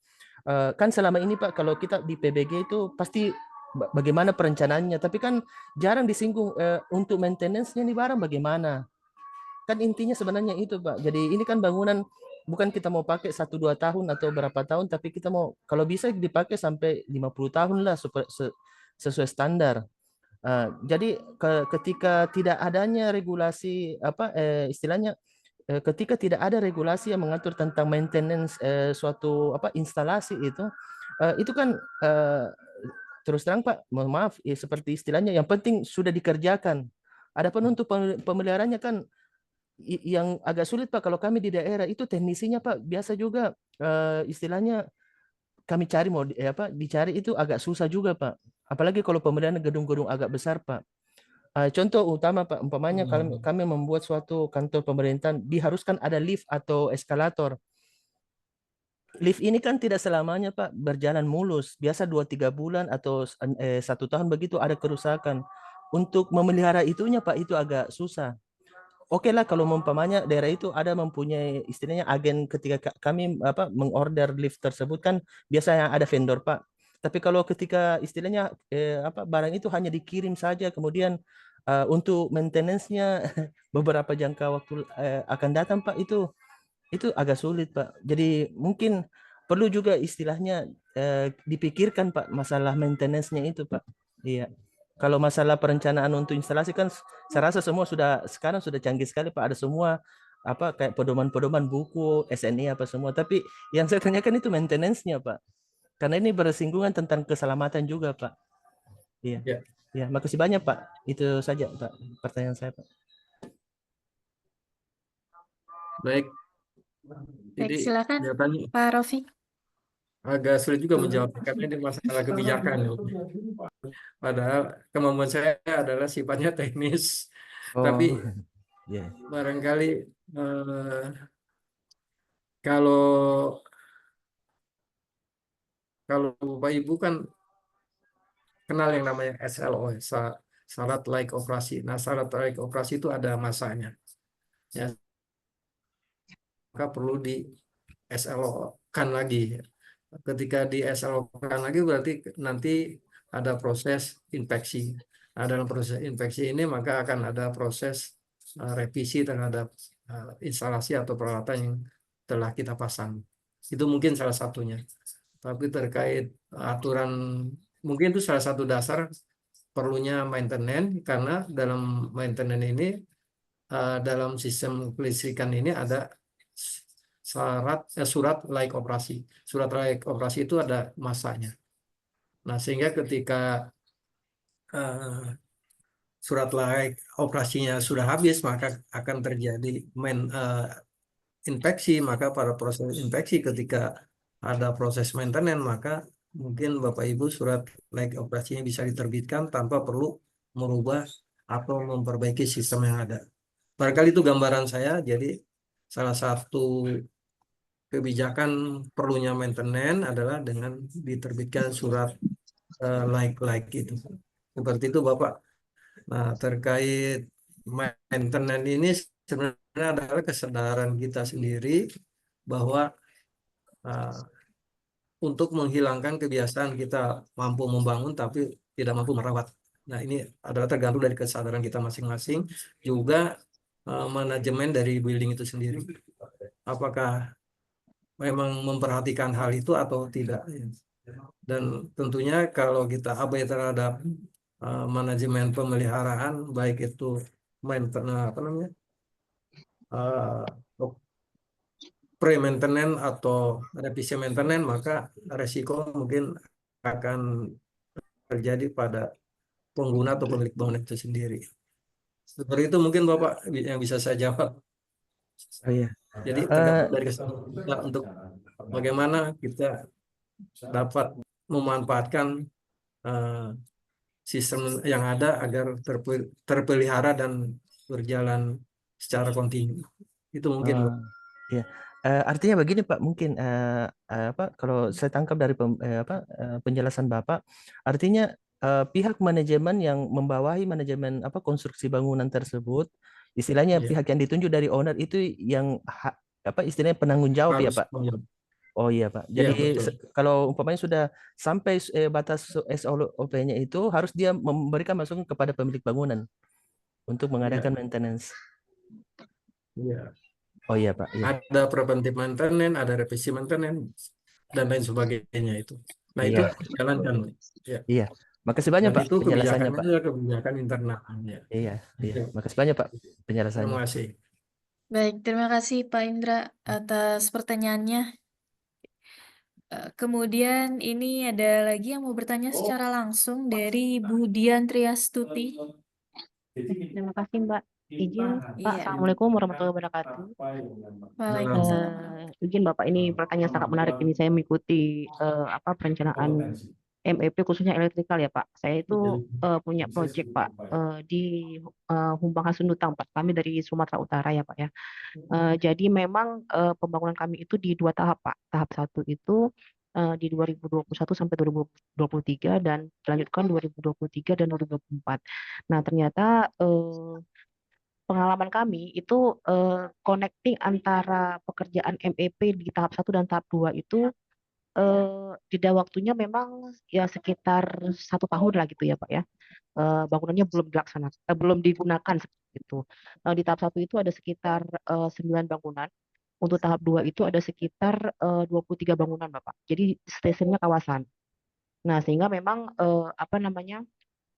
kan selama ini Pak kalau kita di PBG itu pasti bagaimana perencanaannya, tapi kan jarang disinggung untuk maintenance-nya nih barang bagaimana. Kan intinya sebenarnya itu Pak. Jadi ini kan bangunan bukan kita mau pakai 1-2 tahun atau berapa tahun, tapi kita mau kalau bisa dipakai sampai 50 tahun lah sesuai standar. Jadi ketika tidak adanya regulasi istilahnya ketika tidak ada regulasi yang mengatur tentang maintenance suatu instalasi itu kan terus terang Pak, mohon maaf seperti istilahnya yang penting sudah dikerjakan. Adapun untuk pemeliharaannya kan yang agak sulit Pak kalau kami di daerah itu teknisinya Pak biasa juga istilahnya kami cari mau dicari itu agak susah juga Pak. Apalagi kalau pemeliharaan gedung-gedung agak besar Pak. Contoh utama Pak, umpamanya kami membuat suatu kantor pemerintahan diharuskan ada lift atau eskalator. lift ini kan tidak selamanya Pak berjalan mulus. Biasa 2-3 bulan atau 1 tahun begitu ada kerusakan. Untuk memelihara itunya Pak itu agak susah. Oke lah kalau umpamanya daerah itu ada mempunyai istilahnya agen ketika kami mengorder lift tersebut kan biasanya ada vendor Pak. Tapi kalau ketika istilahnya barang itu hanya dikirim saja kemudian untuk maintenance-nya beberapa jangka waktu akan datang Pak itu agak sulit Pak. Jadi mungkin perlu juga istilahnya dipikirkan Pak masalah maintenance-nya itu Pak. Iya. Kalau masalah perencanaan untuk instalasi kan saya rasa semua sekarang sudah canggih sekali Pak. Ada semua kayak pedoman-pedoman buku, SNI apa semua. Tapi yang saya tanyakan itu maintenance-nya Pak. Karena ini bersinggungan tentang keselamatan juga Pak. Iya. Ya. Ya, makasih banyak Pak. Itu saja Pak pertanyaan saya Pak. Baik. Baik, Jadi silakan kelihatannya Pak Rofi. agak sulit juga menjawab karena ini masalah kebijakan. Padahal kemampuan saya adalah sifatnya teknis, tapi yeah. barangkali kalau Bapak Ibu kan kenal yang namanya SLO, syarat layak operasi. Nah, syarat layak operasi itu ada masanya. Ya, maka perlu di SLO-kan lagi. Ketika di SLO-kan lagi berarti nanti ada proses inspeksi. Nah, dalam proses inspeksi ini maka akan ada proses revisi terhadap instalasi atau peralatan yang telah kita pasang. Itu mungkin salah satunya. Tapi terkait aturan, mungkin itu salah satu dasar perlunya maintenance, karena dalam maintenance ini, dalam sistem kelistrikan ini ada surat layak operasi. Surat layak operasi itu ada masanya. Nah, sehingga ketika surat layak operasinya sudah habis, maka akan terjadi inspeksi. Maka pada proses inspeksi ketika ada proses maintenance, maka mungkin Bapak Ibu surat layak operasinya bisa diterbitkan tanpa perlu merubah atau memperbaiki sistem yang ada. Barangkali itu gambaran saya. Jadi salah satu kebijakan perlunya maintenance adalah dengan diterbitkan surat layak itu. Seperti itu Bapak. Nah, terkait maintenance ini sebenarnya adalah kesadaran kita sendiri bahwa untuk menghilangkan kebiasaan kita mampu membangun tapi tidak mampu merawat. Nah, ini adalah tergantung dari kesadaran kita masing-masing, juga manajemen dari building itu sendiri. Apakah memang memperhatikan hal itu atau tidak. Dan tentunya kalau kita abai terhadap manajemen pemeliharaan, baik itu pre-maintenance atau revisi maintenance, maka resiko mungkin akan terjadi pada pengguna atau pemilik bangunan itu sendiri. Seperti itu mungkin Bapak yang bisa saya jawab. Oh iya. Jadi tergantung dari kesadaran kita untuk bagaimana kita dapat memanfaatkan sistem yang ada agar terpelihara dan berjalan secara kontinu. Itu mungkin. Ya. Artinya begini Pak, mungkin kalau saya tangkap dari penjelasan Bapak, artinya pihak manajemen yang membawahi manajemen konstruksi bangunan tersebut, istilahnya pihak yang ditunjuk dari owner itu yang istilahnya penanggung jawab ya Pak. Oh iya Pak. Jadi kalau umpamanya sudah sampai batas SOP-nya itu harus dia memberikan masukan kepada pemilik bangunan untuk mengadakan maintenance. Iya. Oh iya Pak. Iya. Ada preventive maintenance, ada revisi maintenance, dan lain sebagainya itu. Nah itu jalankan. Ya. Iya. Makasih banyak Pak itu penjelasannya Pak. Itu kebijakan internal. Ya. Iya. Makasih banyak Pak penjelasannya. Terima kasih. Baik, terima kasih Pak Indra atas pertanyaannya. Kemudian ini ada lagi yang mau bertanya secara langsung dari Bu Dian Triastuti. Terima kasih Mbak. Izin Pak, Assalamualaikum warahmatullahi wabarakatuh. Waalaikumsalam. Izin Bapak, ini pertanyaan sangat menarik ini. Saya mengikuti perencanaan MEP khususnya elektrikal ya Pak. Saya itu punya proyek Pak di Humbang Hasundutan Pak. Kami dari Sumatera Utara ya Pak ya. Jadi memang pembangunan kami itu di 2 tahap Pak. Tahap 1 itu di 2021 sampai 2023 dan dilanjutkan 2023 dan 2024. Nah ternyata pengalaman kami itu connecting antara pekerjaan MEP di tahap 1 dan tahap 2 itu jeda waktunya memang ya sekitar 1 tahun lah gitu ya Pak ya. Bangunannya belum dilaksanakan, belum digunakan seperti itu. Di tahap 1 itu ada sekitar 9 bangunan. Untuk tahap 2 itu ada sekitar 23 bangunan Bapak. Jadi stasiunnya kawasan. Nah, sehingga memang apa namanya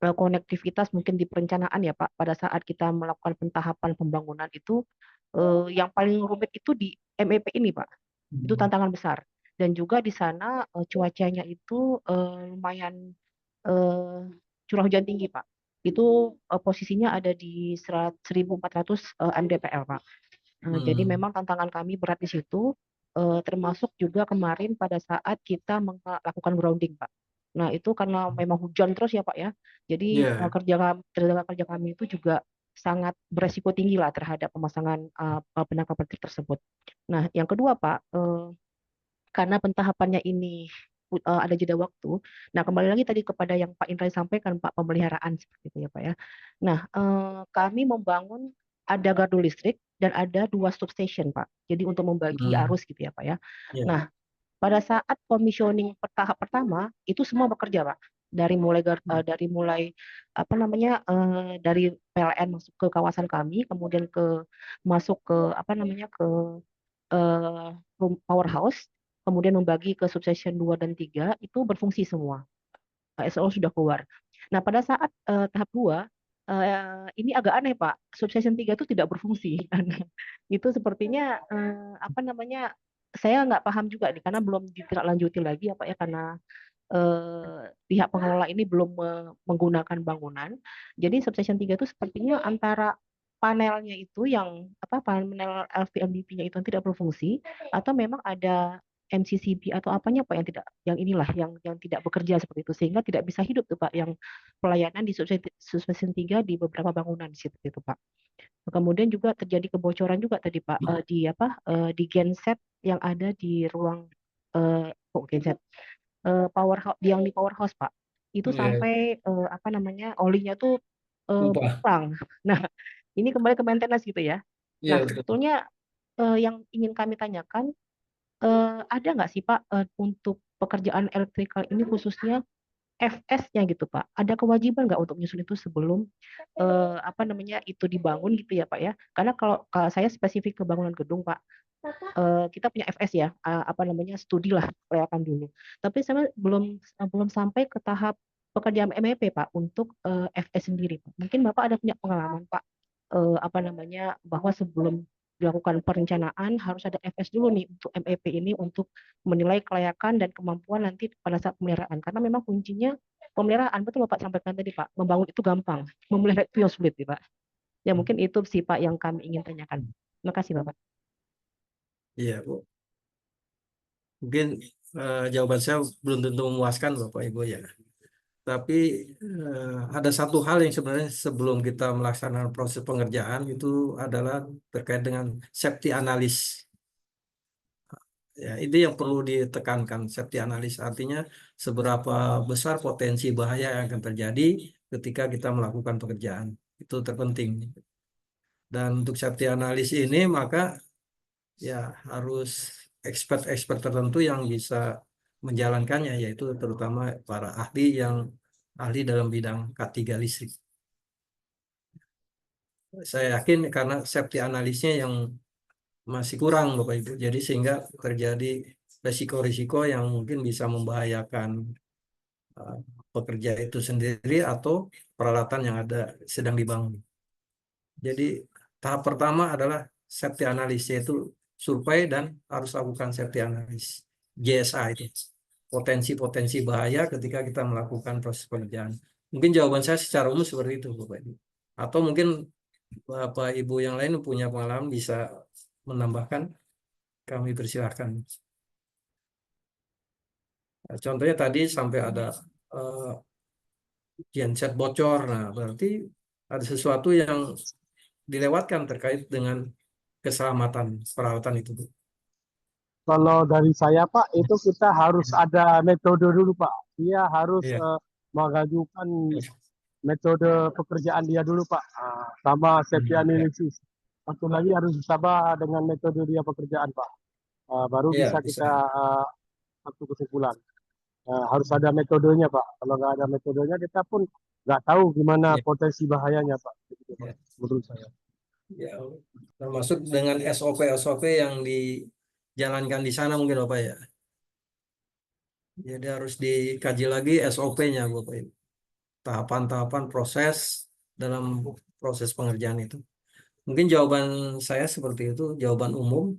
konektivitas mungkin di perencanaan ya Pak, pada saat kita melakukan pentahapan pembangunan itu yang paling rumit itu di MEP ini Pak. Itu tantangan besar. Dan juga di sana cuacanya itu lumayan curah hujan tinggi Pak. Itu posisinya ada di 1400 mdpl Pak. Jadi memang tantangan kami berat di situ, termasuk juga kemarin pada saat kita melakukan grounding Pak. Nah itu karena memang hujan terus ya Pak ya, jadi tenaga kerja kami itu juga sangat beresiko tinggi lah terhadap pemasangan penangkap petir tersebut. Nah yang kedua Pak, karena pentahapannya ini ada jeda waktu. Nah, kembali lagi tadi kepada yang Pak Indra sampaikan, Pak, pemeliharaan seperti itu ya, Pak ya. Nah, kami membangun ada gardu listrik dan ada 2 substation, Pak. Jadi untuk membagi arus gitu ya, Pak ya. Nah, pada saat commissioning tahap pertama itu semua bekerja, Pak. Dari mulai apa namanya dari PLN masuk ke kawasan kami, kemudian masuk ke apa namanya ke powerhouse, kemudian membagi ke substation 2 dan 3 itu berfungsi semua. SO sudah keluar. Nah, pada saat tahap 2 ini agak aneh Pak, substation 3 itu tidak berfungsi. Itu sepertinya apa namanya saya nggak paham juga nih karena belum ditindaklanjuti lagi ya Pak ya karena pihak pengelola ini belum menggunakan bangunan. Jadi substation 3 itu sepertinya antara panelnya itu yang panel LVMDP-nya itu yang tidak berfungsi atau memang ada MCCB atau apanya Pak yang inilah yang tidak bekerja seperti itu sehingga tidak bisa hidup tuh Pak yang pelayanan di substation 3 di beberapa bangunan di situ itu Pak. Kemudian juga terjadi kebocoran juga tadi Pak di genset yang ada di ruang genset powerhouse yang di powerhouse Pak. Itu sampai apa namanya olinya tuh kurang. Nah, ini kembali ke maintenance gitu ya. Nah, sebetulnya yang ingin kami tanyakan ada nggak sih Pak untuk pekerjaan elektrikal ini khususnya FS-nya gitu Pak. Ada kewajiban nggak untuk menyusun itu sebelum apa namanya itu dibangun gitu ya Pak ya. Karena kalau saya spesifik ke bangunan gedung Pak, kita punya FS ya, apa namanya studi lah kelayakan dulu. Tapi saya belum sampai ke tahap pekerjaan MEP Pak untuk FS sendiri Pak. Mungkin Bapak ada punya pengalaman Pak apa namanya bahwa sebelum dilakukan perencanaan harus ada FS dulu nih untuk MEP ini untuk menilai kelayakan dan kemampuan nanti pada saat pemeliharaan. Karena memang kuncinya pemeliharaan, betul Bapak sampaikan tadi Pak, membangun itu gampang, memelihara itu yang sulit ya Pak. Ya mungkin itu sih Pak yang kami ingin tanyakan. Terima kasih Bapak. Iya Bu, mungkin jawaban saya belum tentu memuaskan Bapak Ibu ya. Tapi ada satu hal yang sebenarnya sebelum kita melaksanakan proses pengerjaan itu adalah terkait dengan safety analysis. Ya, itu yang perlu ditekankan, safety analysis artinya seberapa besar potensi bahaya yang akan terjadi ketika kita melakukan pekerjaan. Itu terpenting. Dan untuk safety analysis ini maka ya harus expert-expert tertentu yang bisa menjalankannya, yaitu terutama para ahli yang ahli dalam bidang K3 listrik. Saya yakin karena safety analisnya yang masih kurang Bapak Ibu, jadi sehingga terjadi risiko-risiko yang mungkin bisa membahayakan pekerja itu sendiri atau peralatan yang ada sedang dibangun. Jadi tahap pertama adalah safety analysis, yaitu survei dan harus lakukan safety analysis JSA itu potensi-potensi bahaya ketika kita melakukan proses pekerjaan. Mungkin jawaban saya secara umum seperti itu Bapak Ibu. Atau mungkin Bapak Ibu yang lain punya pengalaman bisa menambahkan, kami persilahkan. Contohnya tadi sampai ada eh, genset bocor. Nah, berarti ada sesuatu yang dilewatkan terkait dengan keselamatan peralatan itu, Bu. Kalau dari saya Pak, itu kita harus ada metode dulu Pak. Dia harus Iya. mengajukan metode pekerjaan dia dulu Pak, sama safety analisis. Satu lagi harus sabar dengan metode dia pekerjaan Pak. Baru Iya, bisa bisa. kita satu kesimpulan. Harus ada metodenya Pak. Kalau nggak ada metodenya kita pun nggak tahu gimana Iya. potensi bahayanya Pak. Begitu, Pak. Iya. Menurut saya. Ya, termasuk dengan SOP yang dijalankan di sana mungkin Bapak ya. Jadi harus dikaji lagi SOP-nya Bapak Ibu. Tahapan-tahapan proses dalam proses pengerjaan itu. Mungkin jawaban saya seperti itu, jawaban umum.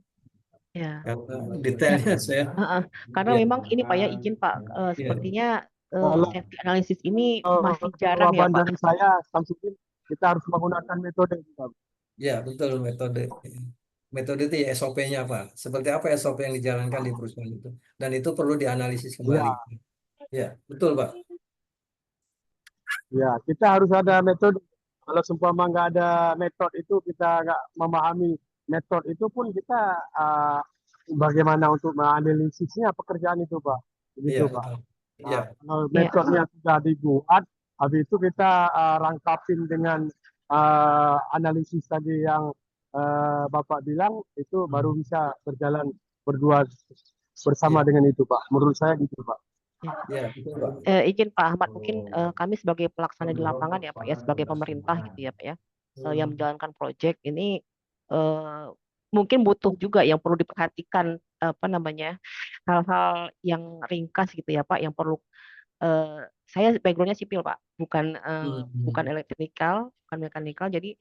Ya. Karena detailnya saya. Karena Ya. memang ini Pak ya, izin Pak, Ya. sepertinya Kalau safety analysis ini masih jarang ya jawaban Pak. dari saya, Samsudin, kita harus menggunakan metode Pak. Ya, betul metode. Metode itu ya SOP-nya apa? Seperti apa SOP yang dijalankan di perusahaan itu. Dan itu perlu dianalisis kembali. Ya, betul Pak. Ya, kita harus ada metode. Kalau seumpama nggak ada metode itu, kita nggak memahami metode itu pun kita bagaimana untuk menganalisisnya pekerjaan itu Pak. Begitu Iya, Pak. betul. Nah, Iya. kalau metodenya sudah dibuat, habis itu kita rangkapin dengan analisis tadi yang Bapak bilang, itu baru bisa berjalan berdua bersama dengan itu Pak. Menurut saya gitu Pak. Ya, betul Pak. Izin Pak Ahmad, mungkin kami sebagai pelaksana di lapangan ya Pak ya, sebagai pemerintah gitu ya Pak ya, yang menjalankan proyek ini mungkin butuh juga yang perlu diperhatikan apa namanya, hal-hal yang ringkas gitu ya Pak, yang perlu saya backgroundnya sipil Pak, bukan bukan elektrikal, bukan mekanikal, jadi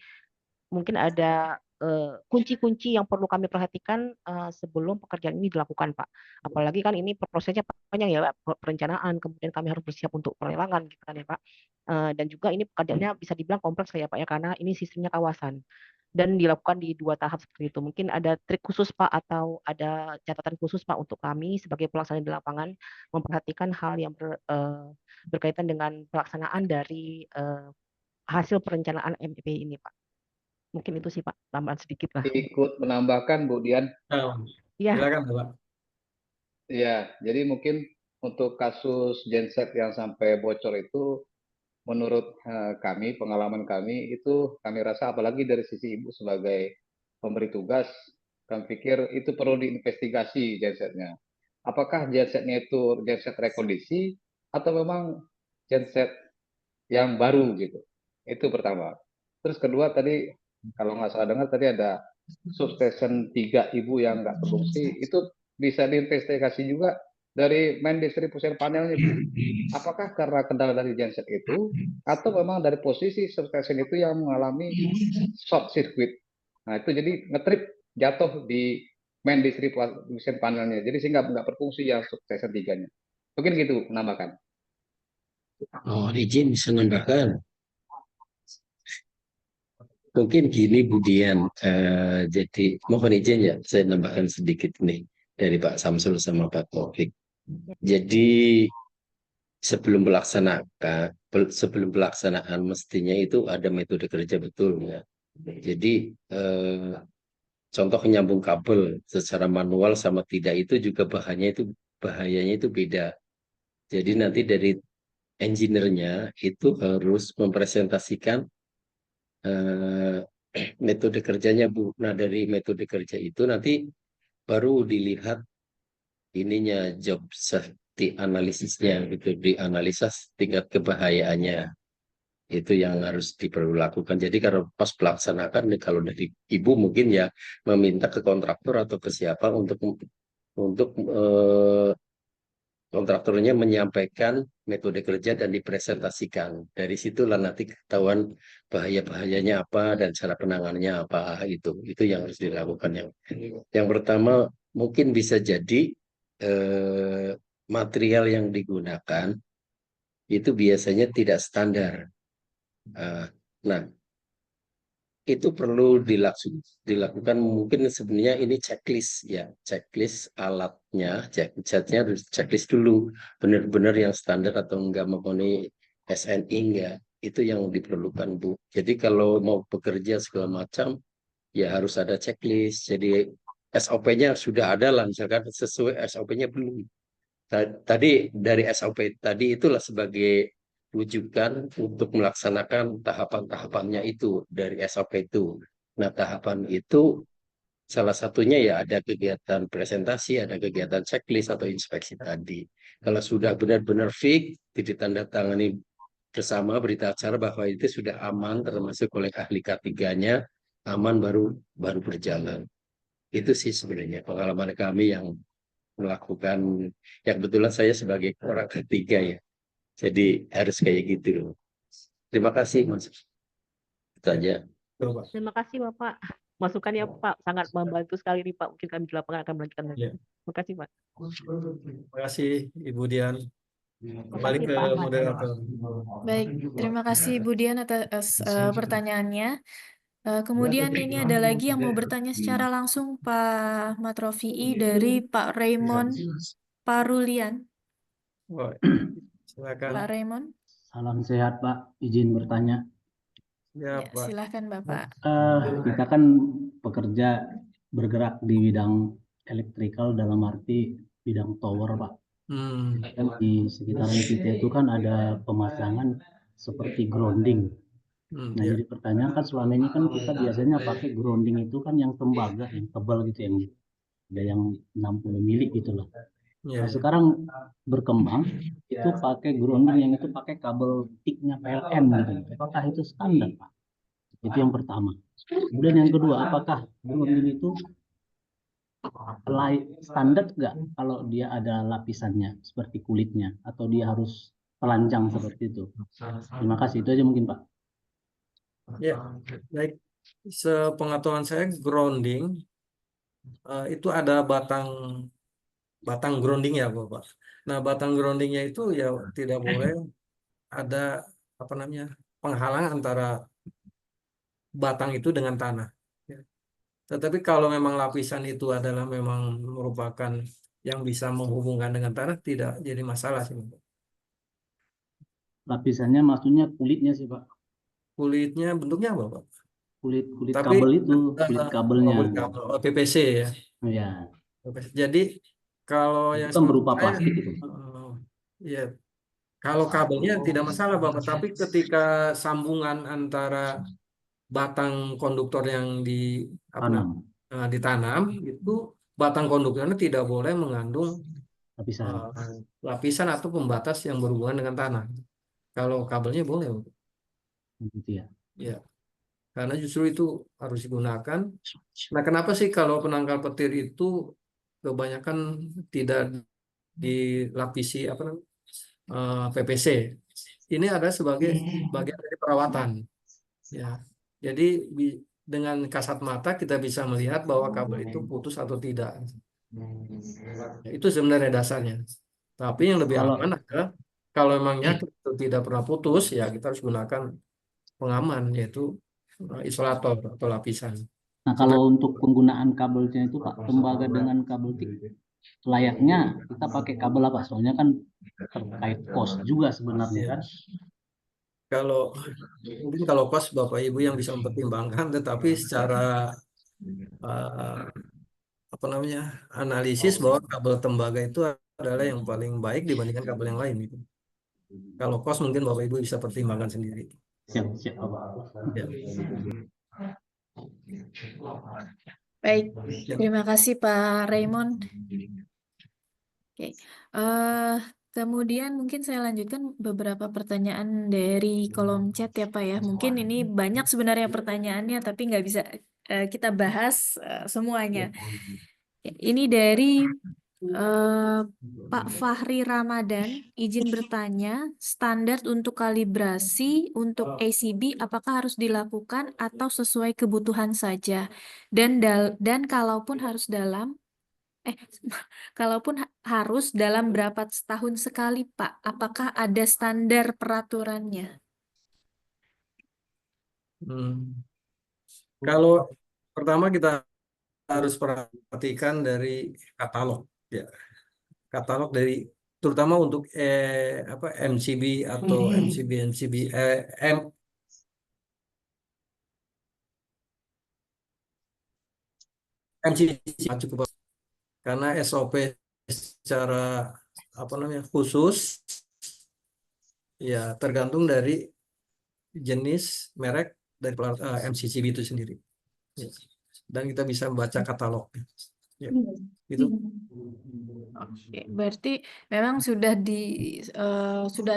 mungkin ada kunci-kunci yang perlu kami perhatikan sebelum pekerjaan ini dilakukan, Pak. Apalagi kan ini prosesnya panjang ya, Pak, perencanaan, kemudian kami harus bersiap untuk pelelangan, gitu kan ya, Pak. Dan juga ini pekerjaannya bisa dibilang kompleks ya, Pak ya, karena ini sistemnya kawasan dan dilakukan di 2 tahap seperti itu. Mungkin ada trik khusus, Pak, atau ada catatan khusus, Pak, untuk kami sebagai pelaksana di lapangan memperhatikan hal yang berkaitan dengan pelaksanaan dari hasil perencanaan MEP ini, Pak. Mungkin itu sih Pak, tambahan sedikit lah. Ikut menambahkan Bu Dian. Iya. Silakan Pak. Iya, jadi mungkin untuk kasus genset yang sampai bocor itu, menurut kami, pengalaman kami itu kami rasa apalagi dari sisi Ibu sebagai pemberi tugas, kami pikir itu perlu diinvestigasi gensetnya. Apakah gensetnya itu genset rekondisi atau memang genset yang baru gitu. Itu pertama. Terus kedua tadi kalau nggak salah dengar tadi ada substation 3 Ibu yang nggak berfungsi, itu bisa diinvestigasi juga dari main distribution panelnya Bu. Apakah karena kendala dari genset itu atau memang dari posisi substation itu yang mengalami short circuit. Nah itu jadi ngetrip jatuh di main distribution panelnya. Jadi sehingga nggak berfungsi yang substation 3-nya. Mungkin gitu menambahkan. Oh, izin bisa nambahkan. Mungkin gini Bu Dian, jadi mohon izin ya saya nambahkan sedikit nih dari Pak Samsul sama Pak Taufik. Jadi sebelum pelaksanaan mestinya itu ada metode kerja betul ya. Jadi contoh nyambung kabel secara manual sama tidak itu juga bahayanya itu beda. Jadi nanti dari engineer-nya itu harus mempresentasikan metode kerjanya Bu. Nah dari metode kerja itu nanti baru dilihat ininya job safety analisisnya gitu, dianalisa tingkat kebahayaannya itu yang harus diperlakukan. Jadi kalau pas pelaksanakan kalau dari Ibu mungkin ya meminta ke kontraktor atau ke siapa untuk kontraktornya menyampaikan metode kerja dan dipresentasikan. Dari situlah nanti ketahuan bahaya-bahayanya apa dan cara penanganannya apa itu. Itu yang harus dilakukan. Yang pertama mungkin bisa jadi material yang digunakan itu biasanya tidak standar. Nah, itu perlu dilakukan mungkin sebenarnya ini checklist ya, checklist alatnya, catnya harus checklist dulu benar-benar yang standar atau enggak memenuhi SNI enggak, itu yang diperlukan Bu. Jadi kalau mau bekerja segala macam ya harus ada checklist. Jadi SOP-nya sudah ada lah, misalkan sesuai SOP-nya belum. Tadi dari SOP tadi itulah sebagai rujukan untuk melaksanakan tahapan-tahapannya itu dari SOP itu. Nah, tahapan itu salah satunya ya ada kegiatan presentasi, ada kegiatan checklist atau inspeksi tadi. Kalau sudah benar-benar fix, ditandatangani bersama berita acara bahwa itu sudah aman termasuk oleh ahli K3-nya, aman baru berjalan. Itu sih sebenarnya pengalaman kami yang melakukan, yang kebetulan saya sebagai orang ketiga ya. Jadi harus kayak gitu. Terima kasih Mas. Itu aja. Terima kasih Bapak. Masukannya Pak sangat membantu sekali nih Pak. Mungkin kami di lapangan akan melanjutkan lagi. Terima kasih Pak. Terima kasih Ibu Dian. Kembali kasih, ke Pak Ahmad. moderator. Baik, terima kasih Bu Dian atas pertanyaannya. Kemudian ini ada lagi yang mau bertanya secara langsung Pak Matrofi'i dari Pak Raymond Parulian. Silakan. Pak Raymond. Salam sehat Pak, izin bertanya. Ya, Ya, Pak. silakan Bapak. Kita kan pekerja bergerak di bidang elektrikal dalam arti bidang tower Pak. Dan di sekitaran kita itu kan ada pemasangan seperti grounding. Nah jadi pertanyaan kan selama ini kan kita biasanya pakai grounding itu kan yang tembaga, yang tebal gitu, yang ada yang 60 mili gitu loh. Nah sekarang berkembang itu pakai grounding yang itu pakai kabel tiknya PLN gitu. Apakah itu standar Pak? Itu yang pertama. Kemudian yang kedua, apakah grounding itu standar nggak kalau dia ada lapisannya seperti kulitnya, atau dia harus telanjang seperti itu? Terima kasih, itu aja mungkin Pak. Ya, baik. Sepengetahuan saya grounding itu ada batang grounding ya Bapak. Nah batang groundingnya itu ya tidak boleh ada apa namanya penghalang antara batang itu dengan tanah. Tetapi kalau memang lapisan itu adalah memang merupakan yang bisa menghubungkan dengan tanah, tidak jadi masalah sih. Lapisannya maksudnya kulitnya sih Pak. Kulitnya bentuknya apa Pak? Kulit Tapi, kabel itu, kulit kabelnya. Kulit kabel, PVC ya. Ya. Jadi kalau itu yang kan berupa plastik itu. Ya, kalau kabelnya tidak masalah Bapak, tapi ketika sambungan antara batang konduktor yang ditanam itu batang konduktornya tidak boleh mengandung lapisan atau pembatas yang berhubungan dengan tanah. Kalau kabelnya boleh. Gitu ya. Ya. Karena justru itu harus digunakan. Nah, kenapa sih kalau penangkal petir itu kebanyakan tidak dilapisi PVC? Ini ada sebagai bagian dari perawatan. Ya. Jadi dengan kasat mata kita bisa melihat bahwa kabel itu putus atau tidak. Ya, itu sebenarnya dasarnya. Tapi yang lebih aman adalah kalau memangnya itu tidak pernah putus, ya kita harus gunakan pengaman, yaitu isolator atau lapisan. Nah kalau untuk penggunaan kabelnya itu Pak, tembaga dengan kabel tik, layaknya kita pakai kabel apa? Soalnya kan terkait kos juga sebenarnya kan. Kalau mungkin kalau kos Bapak Ibu yang bisa mempertimbangkan, tetapi secara analisis bahwa kabel tembaga itu adalah yang paling baik dibandingkan kabel yang lain gitu. Kalau kos mungkin Bapak Ibu bisa pertimbangkan sendiri. Siap. Ya. Baik, terima kasih Pak Raymond. Oke, kemudian mungkin saya lanjutkan beberapa pertanyaan dari kolom chat ya Pak ya. Mungkin ini banyak sebenarnya pertanyaannya, tapi nggak bisa kita bahas semuanya. Ini dari Pak Fahri Ramadan, izin bertanya, standar untuk kalibrasi untuk ACB apakah harus dilakukan atau sesuai kebutuhan saja? Dan kalaupun harus harus dalam berapa tahun sekali, Pak? Apakah ada standar peraturannya? Kalau pertama kita harus perhatikan dari katalog, ya. Katalog dari terutama untuk MCB atau MCB MCC cukup karena SOP secara khusus ya tergantung dari jenis merek dari MCCB itu sendiri. Ya. Dan kita bisa membaca katalog. Ya, gitu. Oke, berarti memang sudah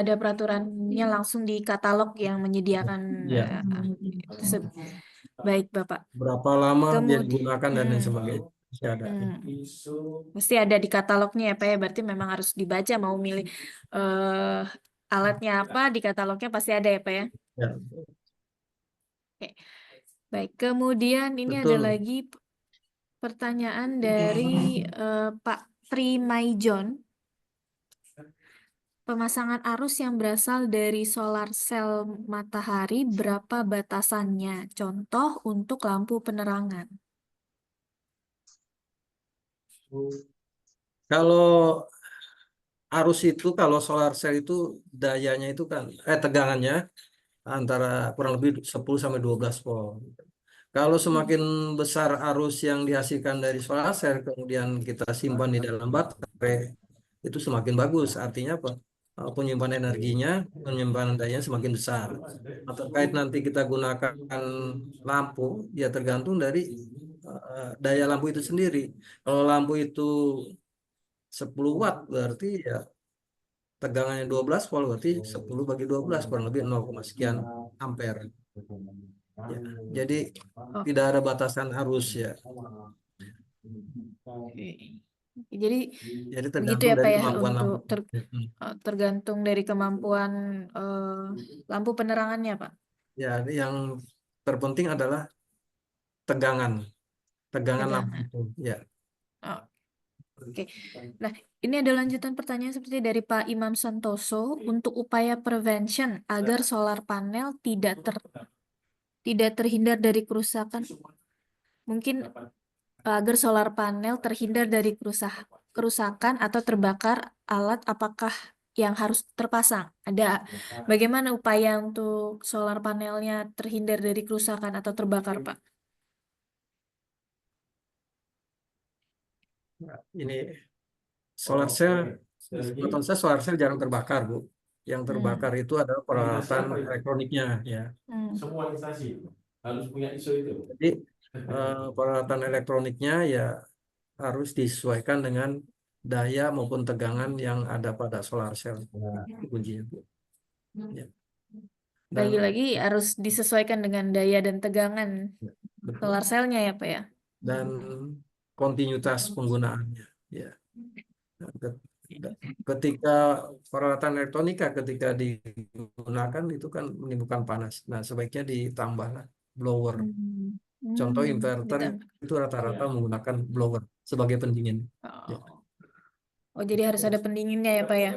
ada peraturannya langsung di katalog yang menyediakan Ya. Baik, Bapak. Berapa lama dia Kemudian digunakan dan lain sebagainya. Ada. Mesti ada di katalognya ya, Pak ya. Berarti memang harus dibaca mau milih alatnya apa di katalognya pasti ada ya, Pak ya. Ya. Oke. Baik, kemudian ini ada Betul. lagi pertanyaan dari Pak Trimaijon. Pemasangan arus yang berasal dari solar sel matahari berapa batasannya? Contoh untuk lampu penerangan. Kalau arus itu, kalau solar cell itu dayanya itu kan, tegangannya antara kurang lebih 10 sampai 12 volt. Kalau semakin besar arus yang dihasilkan dari solar cell, kemudian kita simpan di dalam baterai, itu semakin bagus. Artinya apa? Penyimpanan energinya, penyimpanan dayanya semakin besar. Nah, terkait nanti kita gunakan lampu, ya tergantung dari daya lampu itu sendiri. Kalau lampu itu 10 watt, berarti ya tegangannya 12 volt, berarti 10 bagi 12 kurang lebih 0, sekian ampere. Ya, jadi tidak ada batasan arus ya. Jadi begitu tergantung ya Pak dari ya kemampuan untuk lampu. tergantung dari kemampuan lampu penerangannya Pak. Ya, yang terpenting adalah tegangan lampu itu. Ya. Oh. Oke. Nah, ini ada lanjutan pertanyaan seperti dari Pak Imam Santoso untuk upaya prevention agar solar panel tidak terhindar dari kerusakan. Mungkin agar solar panel terhindar dari kerusakan atau terbakar alat, apakah yang harus terpasang? Bagaimana upaya untuk solar panelnya terhindar dari kerusakan atau terbakar, Pak? Nah, ini solar cell, menurut saya solar cell jarang terbakar, Bu. Yang terbakar itu adalah peralatan elektroniknya, ya. Semua instansi harus punya ISO itu. Jadi peralatan elektroniknya ya harus disesuaikan dengan daya maupun tegangan yang ada pada solar cell. Itu kuncinya, Bu. Ya. Lagi-lagi harus disesuaikan dengan daya dan tegangan solar cell-nya ya, Pak ya. Dan kontinuitas penggunaannya, ya. Ketika peralatan elektronika ketika digunakan itu kan menimbulkan panas. Nah, sebaiknya ditambahlah blower. Contoh inverter itu rata-rata menggunakan blower sebagai pendingin. Ya. Oh, jadi harus ada pendinginnya ya, Pak ya.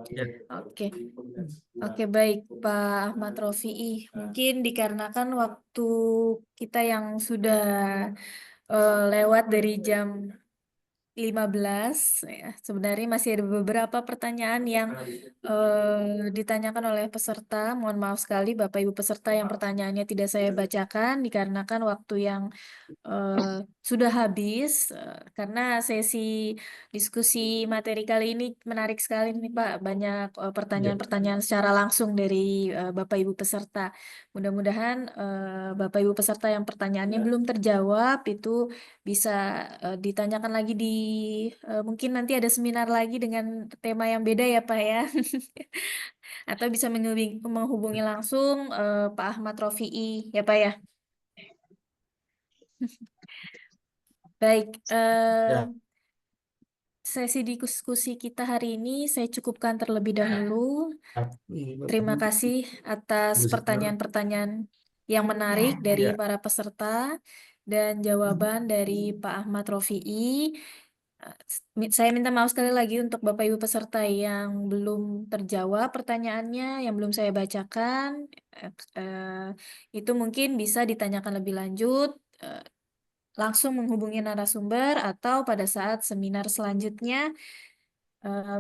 Ya. Oke, baik Pak Ahmad Rofi'i. Mungkin dikarenakan waktu kita yang sudah lewat dari jam 15, ya. Sebenarnya masih ada beberapa pertanyaan yang ditanyakan oleh peserta. Mohon maaf sekali Bapak Ibu peserta yang pertanyaannya tidak saya bacakan dikarenakan waktu yang sudah habis, karena sesi diskusi materi kali ini menarik sekali nih Pak. Banyak pertanyaan-pertanyaan secara langsung dari Bapak Ibu peserta. Mudah-mudahan Bapak Ibu peserta yang pertanyaannya belum terjawab itu bisa ditanyakan lagi di mungkin nanti ada seminar lagi dengan tema yang beda ya Pak ya. Atau bisa menghubungi langsung Pak Ahmad Rofi'i ya Pak ya. Baik, sesi diskusi kita hari ini saya cukupkan terlebih dahulu. Terima kasih atas pertanyaan-pertanyaan yang menarik dari para peserta dan jawaban dari Pak Ahmad Rofi'i. Saya minta maaf sekali lagi untuk Bapak Ibu peserta yang belum terjawab pertanyaannya, yang belum saya bacakan. Itu mungkin bisa ditanyakan lebih lanjut, langsung menghubungi narasumber atau pada saat seminar selanjutnya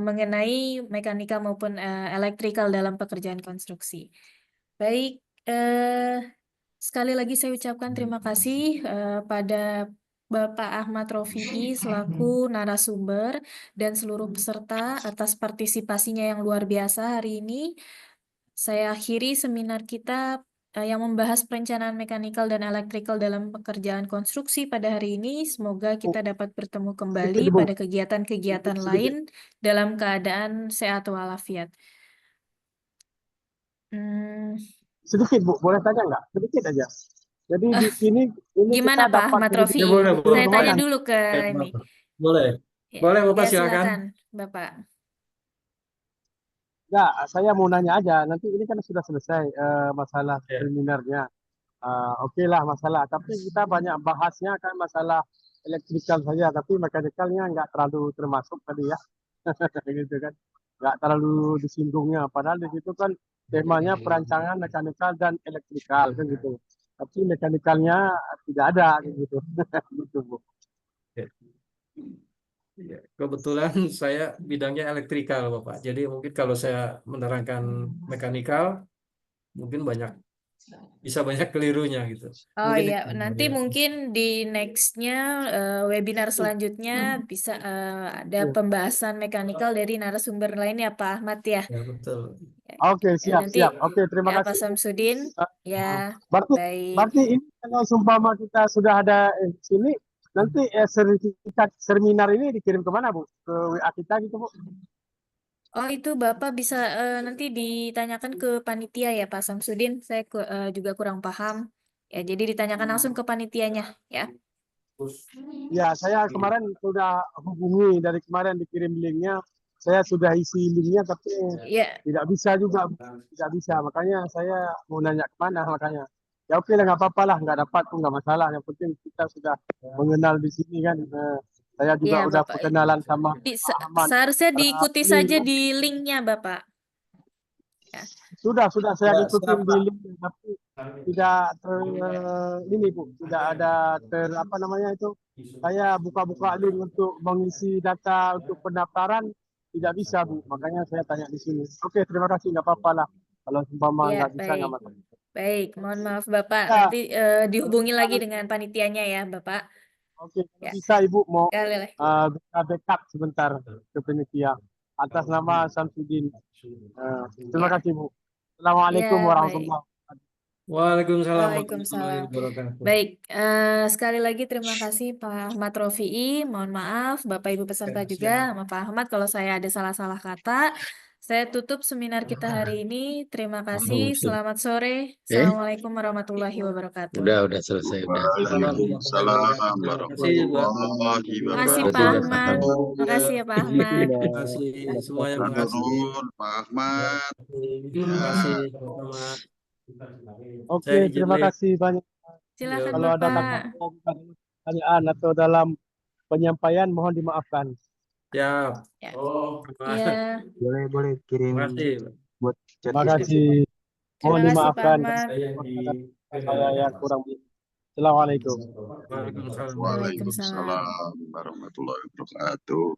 mengenai mekanika maupun elektrikal dalam pekerjaan konstruksi. Baik, sekali lagi saya ucapkan terima kasih pada Bapak Ahmad Rofi'i selaku narasumber dan seluruh peserta atas partisipasinya yang luar biasa hari ini. Saya akhiri seminar kita yang membahas perencanaan mekanikal dan elektrikal dalam pekerjaan konstruksi pada hari ini. Semoga kita dapat bertemu kembali Sedikit, Bu. pada kegiatan-kegiatan Sedikit. lain dalam keadaan sehat walafiat. Sedikit, Bu. Boleh tanya nggak? Sedikit aja. Jadi di sini Gimana kita Pak dapat Ahmad dari Rofi? Ya boleh, Saya boleh. tanya lumayan. dulu ke ini. Boleh. Ya, Boleh, Bapak, ya, silakan. silakan, Bapak. Ya, saya mau nanya aja. Nanti ini kan sudah selesai masalah Ya. seminarnya. Oke lah masalah. Tapi kita banyak bahasnya kan masalah elektrikal saja. Tapi mekanikalnya nggak terlalu termasuk tadi ya. Gitu kan. Nggak terlalu disinggungnya. Padahal di situ kan temanya perancangan mekanikal dan elektrikal kan gitu. Tapi mekanikalnya tidak ada gitu. Gitu, Bu. Ya, kebetulan saya bidangnya elektrikal, Bapak. Jadi mungkin kalau saya menerangkan mekanikal, mungkin bisa banyak kelirunya gitu. Oh Mungkin iya, itu. nanti mungkin di nextnya webinar selanjutnya bisa ada pembahasan mekanikal dari narasumber lain ya Pak Ahmad ya. Ya, betul. Oke, siap, Nanti siap. Oke, terima ya, Pak kasih. Samsudin. Ya, baik. Berarti ini kalau seumpama kita sudah ada sini, nanti sertifikat seminar ini dikirim kemana, Bu? Ke WA kita gitu, Bu? Oh itu Bapak bisa nanti ditanyakan ke panitia ya Pak Samsudin. Saya juga kurang paham. Ya, jadi ditanyakan langsung ke panitianya ya. Ya, saya kemarin sudah hubungi dari kemarin dikirim linknya. Saya sudah isi linknya tapi tidak bisa juga, tidak bisa. Makanya saya mau nanya kemana makanya. Ya oke lah, nggak apa-apa lah, nggak dapat pun nggak masalah. Yang penting kita sudah mengenal di sini kan. Saya juga Iya, udah Bapak. perkenalan sama Seharusnya diikuti saja di linknya Bapak. Ya. Sudah saya ikutin di link tapi tidak ini Bu, tidak ada apa namanya itu. Saya buka-buka link untuk mengisi data untuk pendaftaran tidak bisa Bu, makanya saya tanya di sini. Oke, terima kasih, nggak apa-apa lah. Kalau umpama Ya, nggak bisa nggak baik. masalah. Baik, mohon maaf Bapak. Ya. Nanti dihubungi lagi dengan panitianya ya Bapak. Oke, Ya. bisa Ibu mau Boleh. backup sebentar ke panitia atas nama Samsudin. Terima kasih Bu. Assalamualaikum Ya, warahmatullahi wabarakatuh. Waalaikumsalam Waalaikumsalam. warahmatullahi wabarakatuh. Baik, sekali lagi terima kasih Pak Ahmad Rofi'i. Mohon maaf Bapak Ibu peserta juga, sama Pak Ahmad kalau saya ada salah-salah kata. Saya tutup seminar kita hari ini. Terima kasih. Selamat sore. Assalamualaikum warahmatullahi wabarakatuh. Udah selesai. Waalaikumsalam warahmatullahi Makasih wabarakatuh. Pak Ahmad. Makasih ya Pak Ahmad. Terima kasih semuanya. Terima kasih. Pak Ahmad. Terima kasih Pak Ahmad. Oke, terima kasih banyak. Silakan Kalau ada Bapak. pertanyaan atau dalam penyampaian mohon dimaafkan. Siap. Ya. Oh, Ya. Boleh kirim terima kasih. buat chat. Terima kasih. Mohon Terima kasih Pak dimaafkan Ahmad. saya yang kurang. Assalamualaikum. Waalaikumsalam warahmatullahi wabarakatuh.